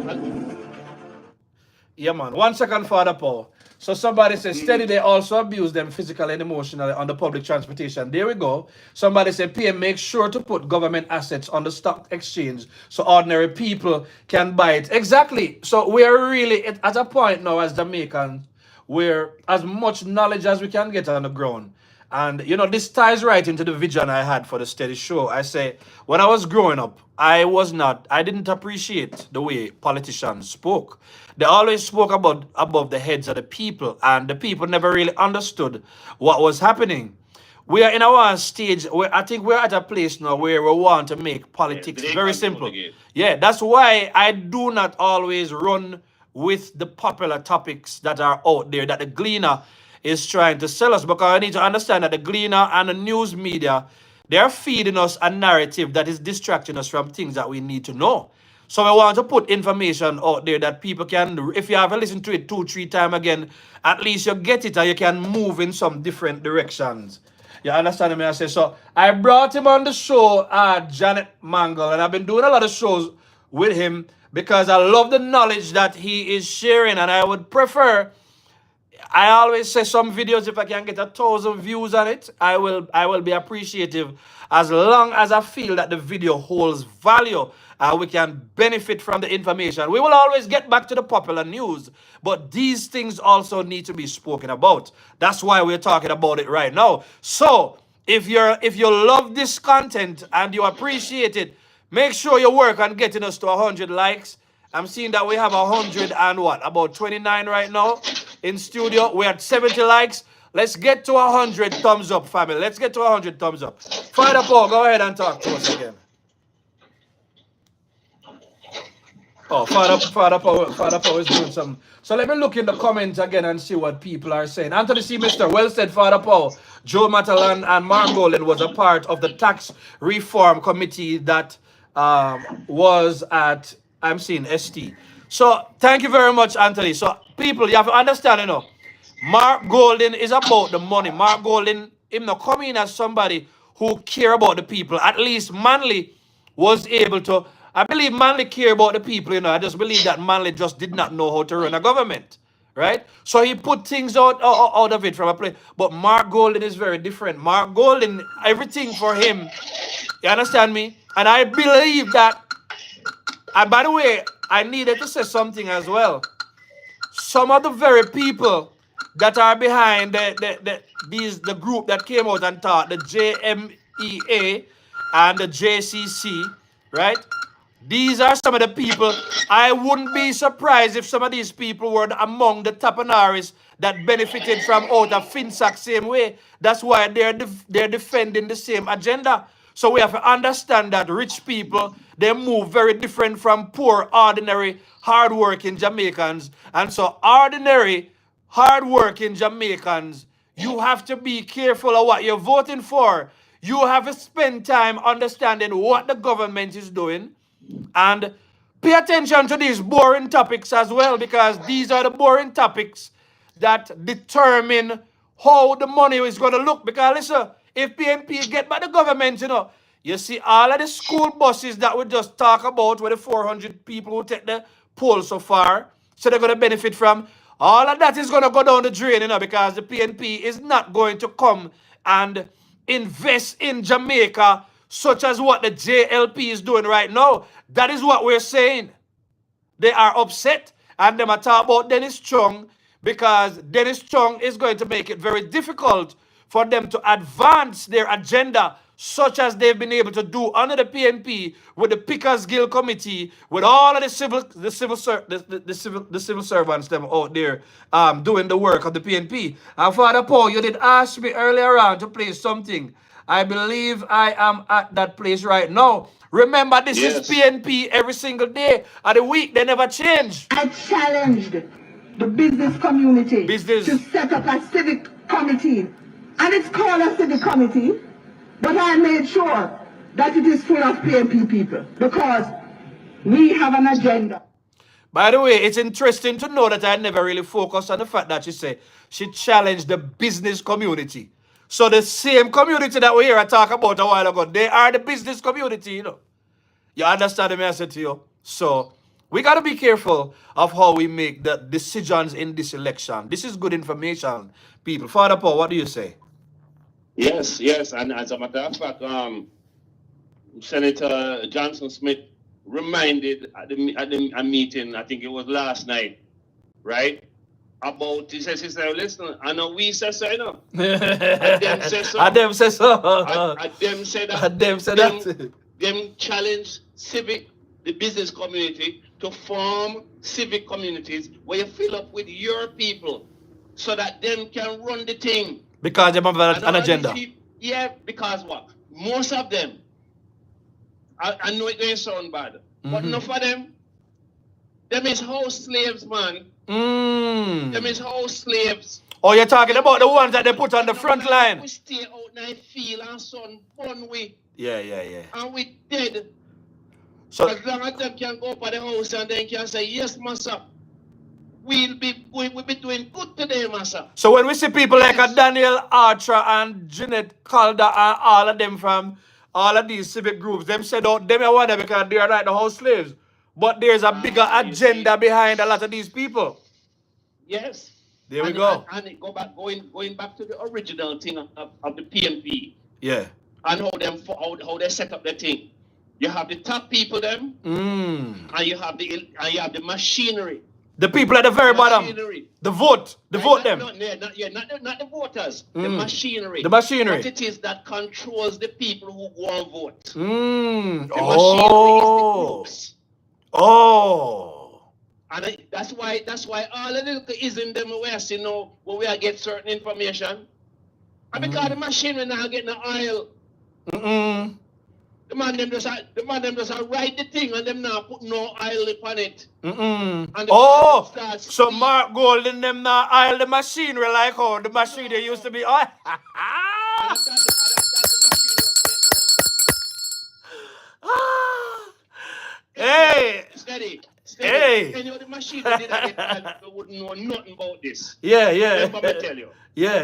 Yeah, man. 1 second, Father Paul. So somebody says, steady, they also abuse them physically and emotionally on the public transportation. There we go. Somebody said, PM, make sure to put government assets on the stock exchange so ordinary people can buy it. Exactly. So we are really at a point now as Jamaicans where as much knowledge as we can get on the ground. And, you know, this ties right into the vision I had for the Steady Show. I say, when I was growing up, I didn't appreciate the way politicians spoke. They always spoke above the heads of the people, and the people never really understood what was happening. We are in our stage where I think we're at a place now where we want to make politics very simple. Yeah, that's why I do not always run with the popular topics that are out there that the Gleaner is trying to sell us, because I need to understand that the Gleaner and the news media, they're feeding us a narrative that is distracting us from things that we need to know. So I want to put information out there that people can, if you have to listen to it 2-3 times again, at least you get it and you can move in some different directions. You understand me? I say, so I brought him on the show, Janet Mangle, and I've been doing a lot of shows with him because I love the knowledge that he is sharing, and I would prefer, I always say some videos, if I can get 1,000 views on it, I will be appreciative, as long as I feel that the video holds value and we can benefit from the information. We will always get back to the popular news, but these things also need to be spoken about. That's why we're talking about it right now. So if you love this content and you appreciate it, make sure you work on getting us to 100 likes. I'm seeing that we have 100 and what? About 29 right now in studio. We're at 70 likes. Let's get to 100 thumbs up, family. Let's get to 100 thumbs up. Father Paul, go ahead and talk to us again. Oh, Father Paul is doing something. So let me look in the comments again and see what people are saying. Anthony C. Mister, well said, Father Paul. Joe Matalan and Mark Golden was a part of the tax reform committee that was at, I'm seeing ST. So thank you very much, Anthony. So people, you have to understand, you know, Mark Golden is about the money. Mark Golden, him not coming in as somebody who care about the people. At least Manley was able to, I believe Manley care about the people, you know. I just believe that Manley just did not know how to run a government, right? So he put things out of it from a place. But Mark Golden is very different. Mark Golden, everything for him, you understand me? And I believe that, and by the way, I needed to say something as well. Some of the very people that are behind the group that came out and taught, the JMEA and the JCC, right? These are some of the people. I wouldn't be surprised if some of these people were among the Topanaris that benefited from out of FinSac same way. That's why they're defending the same agenda. So we have to understand that rich people, they move very different from poor, ordinary, hardworking Jamaicans. And so ordinary, hardworking Jamaicans, you have to be careful of what you're voting for. You have to spend time understanding what the government is doing. And pay attention to these boring topics as well, because these are the boring topics that determine how the money is going to look. Because listen, if PNP get by the government, you know, you see all of the school buses that we just talk about, where the 400 people who take the poll so far, so they're going to benefit from, all of that is going to go down the drain, you know, because the PNP is not going to come and invest in Jamaica such as what the JLP is doing right now. That is what we're saying. They are upset, and they are talking about Dennis Chung, because Dennis Chung is going to make it very difficult for them to advance their agenda, such as they've been able to do under the PNP with the Pickers Guild Committee, with all of the civil servants them out there doing the work of the PNP. And Father Paul, you did ask me earlier on to play something. I believe I am at that place right now. Remember, this is Yes. PNP every single day of the week. They never change. I challenged the business community Business. to set up a civic committee. And it's called a civic committee, but I made sure that it is full of PNP people because we have an agenda. By the way, it's interesting to know that I never really focused on the fact that she said she challenged the business community. So the same community that we hear I talk about a while ago, they are the business community, you know. You understand what I said to you? So we got to be careful of how we make the decisions in this election. This is good information, people. Father Paul, what do you say? Yes, yes, and as a matter of fact, Senator Johnson Smith reminded at a meeting, I think it was last night, right? About he says, listen, I know we say so, you know. And them say so. And them say so. And them say that. And them say that. Them challenge civic, the business community, to form civic communities where you fill up with your people so that them can run the thing. Because they have an agenda. Yeah, because what? Most of them, I know it doesn't sound bad, but enough of them is house slaves, man. Them is house slaves. Oh, you're talking about the ones that they put on the front line. We stay out in the field and sun fun we. Yeah. And we dead. So as long as them can go up at the house and then can say, yes, master, we'll be doing good today, master. So when we see people like a Daniel Archer and Jeanette Calder and all of them from all of these civic groups, them said out them are wonder because they are like the house slaves. But there's a bigger agenda behind a lot of these people. Yes. There we go. And it going back to the original thing of the PNP. Yeah. And how they set up the thing. You have the top people them, and you have the machinery. The people at the very bottom. The vote. The vote them. Not the voters. The machinery. The machinery. What it is that controls the people who go and vote. The Oh. machinery is the groups. Oh. And that's why all of the little ism them we are seeing now when we are get certain information. And because the machinery now getting the oil. The man them just write the thing and them now put no oil upon it. And Oh, so Mark Golden them now oil the machinery like how the machinery used to be oil. Hey. Steady. Hey. Any of the machinery did I get oil, wouldn't know nothing about this. Yeah. Remember me tell you. Yeah.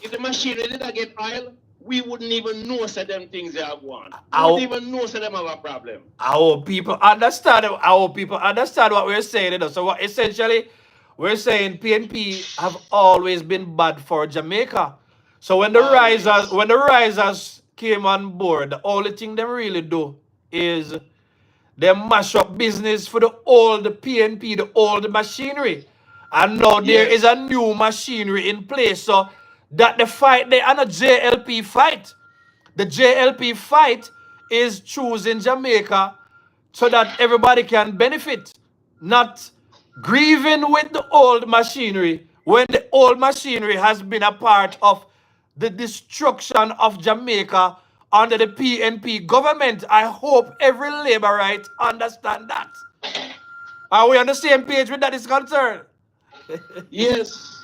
If the machinery did I get oil, we wouldn't even know so them things they have won. We wouldn't even know so them have a problem. Our people understand what we're saying. You know? So what essentially we're saying PNP have always been bad for Jamaica. So when the risers came on board, the only thing they really do is they mash up business for the old PNP, the old machinery. And now there is a new machinery in place. So that the fight, they are not JLP fight. The JLP fight is choosing Jamaica so that everybody can benefit, not grieving with the old machinery when the old machinery has been a part of the destruction of Jamaica under the PNP government. I hope every Labourite understand that. Are we on the same page with that is concerned? Yes.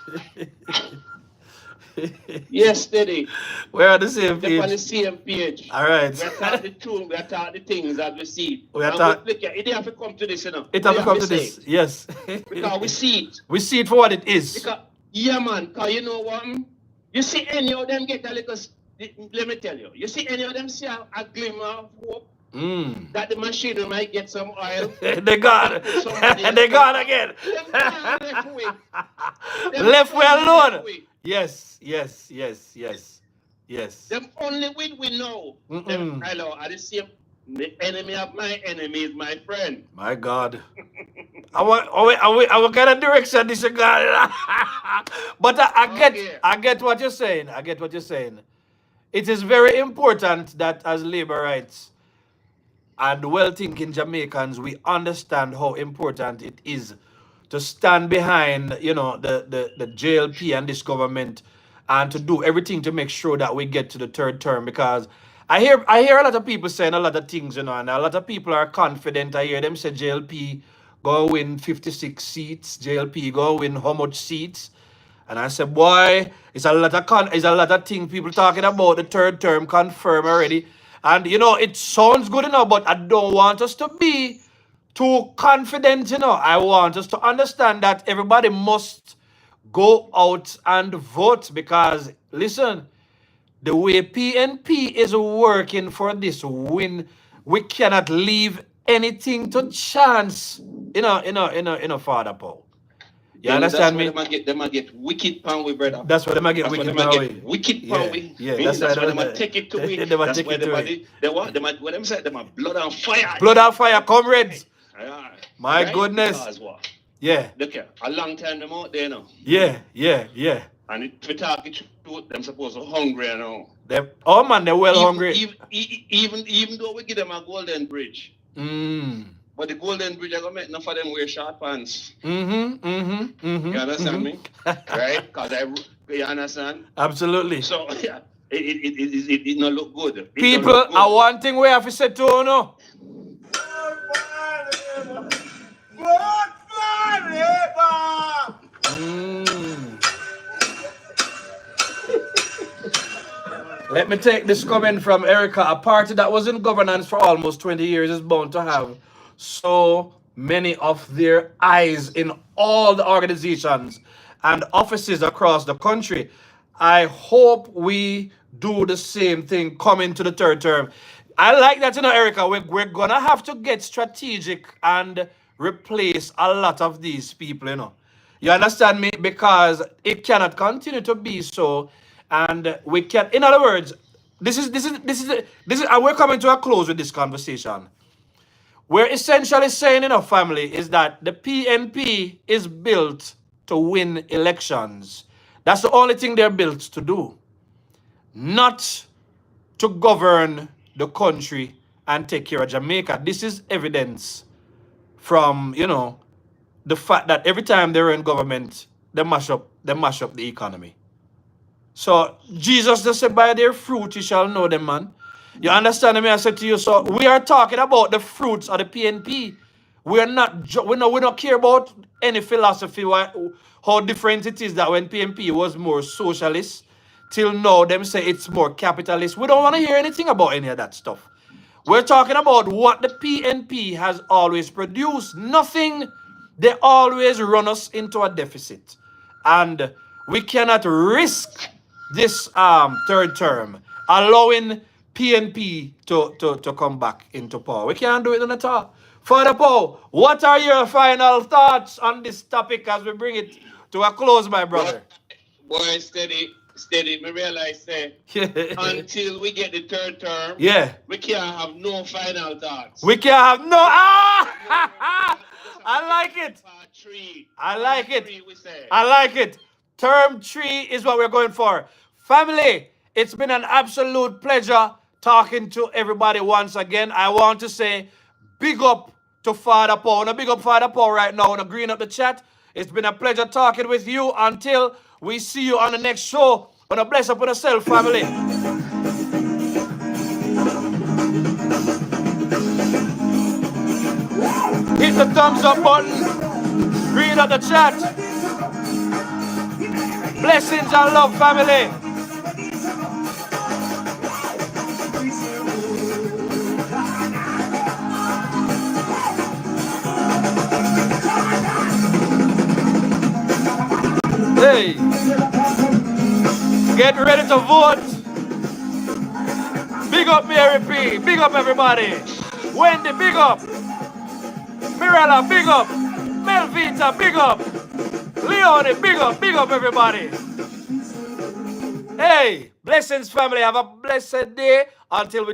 Yes, steady. We're on the same They're on the page. same page. All right. We're talking the truth, we're talking the things that we see. We are And talk- look, it have to come to this, you know. It has We to come to say this. it. Yes. Because we see it. We see it for what it is. Because, yeah, man, because you know what? You see any of them get a little, let me tell you, you see any of them see a glimmer of hope that the machinery might get some oil. They gone. They gone again. Left way alone. Yes. Them only we know. Them, hello, are the same. The enemy of my enemy is my friend. My God. I kind of direction this guy. But I get what you're saying. It is very important that as Labourites and well-thinking Jamaicans, we understand how important it is to stand behind, the JLP and this government and to do everything to make sure that we get to the third term, because I hear a lot of people saying a lot of things, and a lot of people are confident. I hear them say JLP go win 56 seats, JLP go win how much seats. And I said, boy, it's a lot of things people talking about the third term confirmed already. And it sounds good enough, but I don't want us to be too confident, I want us to understand that everybody must go out and vote, because listen, the way PNP is working for this win, we cannot leave anything to chance, Father Paul. You understand me? They might get wicked pound with, brother. That's what they might get wicked pound with. Wicked pound with. Yeah, that's why they might take it to me. That's why they might what them say, they might blood and fire. Blood and fire, comrades. My right? goodness. Because what? Yeah. Look here, a long time them out there now. Yeah. And if we talk it through, them supposed to hungry now. They're well hungry. Even though we give them a golden bridge. But the golden bridge are gonna make enough of them wear short pants. You understand me? Right? Because you understand? Absolutely. So yeah, it not look good. People are one thing we have to say to you. Let me take this comment from Erica. A party that was in governance for almost 20 years is bound to have so many of their eyes in all the organizations and offices across the country. I hope we do the same thing coming to the third term. I like that, Erica. We're going to have to get strategic and replace a lot of these people, You understand me? Because it cannot continue to be so. And we can, in other words, this is, and we're coming to a close with this conversation. We're essentially saying, family, is that the PNP is built to win elections. That's the only thing they're built to do. Not to govern the country and take care of Jamaica. This is evidence from, the fact that every time they're in government, they mash up the economy. So Jesus just said, by their fruit you shall know them, man. You understand me? I said to you, so we are talking about the fruits of the PNP. We don't care about any philosophy, how different it is that when PNP was more socialist, till now them say it's more capitalist. We don't want to hear anything about any of that stuff. We're talking about what the PNP has always produced. Nothing. They always run us into a deficit. And we cannot risk this third term allowing PNP to come back into power. We can't do it at all. Father Paul, what are your final thoughts on this topic as we bring it to a close, my brother? Boy, steady. Me realize until we get the third term, we can't have no final thoughts. We can't have no. I like it. I like it. I like it. Term 3 is what we're going for. Family, it's been an absolute pleasure talking to everybody once again. I want to say big up to Father Paul. Big up Father Paul right now on green up the chat. It's been a pleasure talking with you. Until we see you on the next show. Bless up on yourself, family. Hit the thumbs up button. Read up the chat. Blessings and love, family. Hey, get ready to vote. Big up Mary P. Big up everybody. Wendy, big up. Mirella, big up. Melvita, big up. Leone, big up everybody. Hey, blessings family. Have a blessed day until we talk.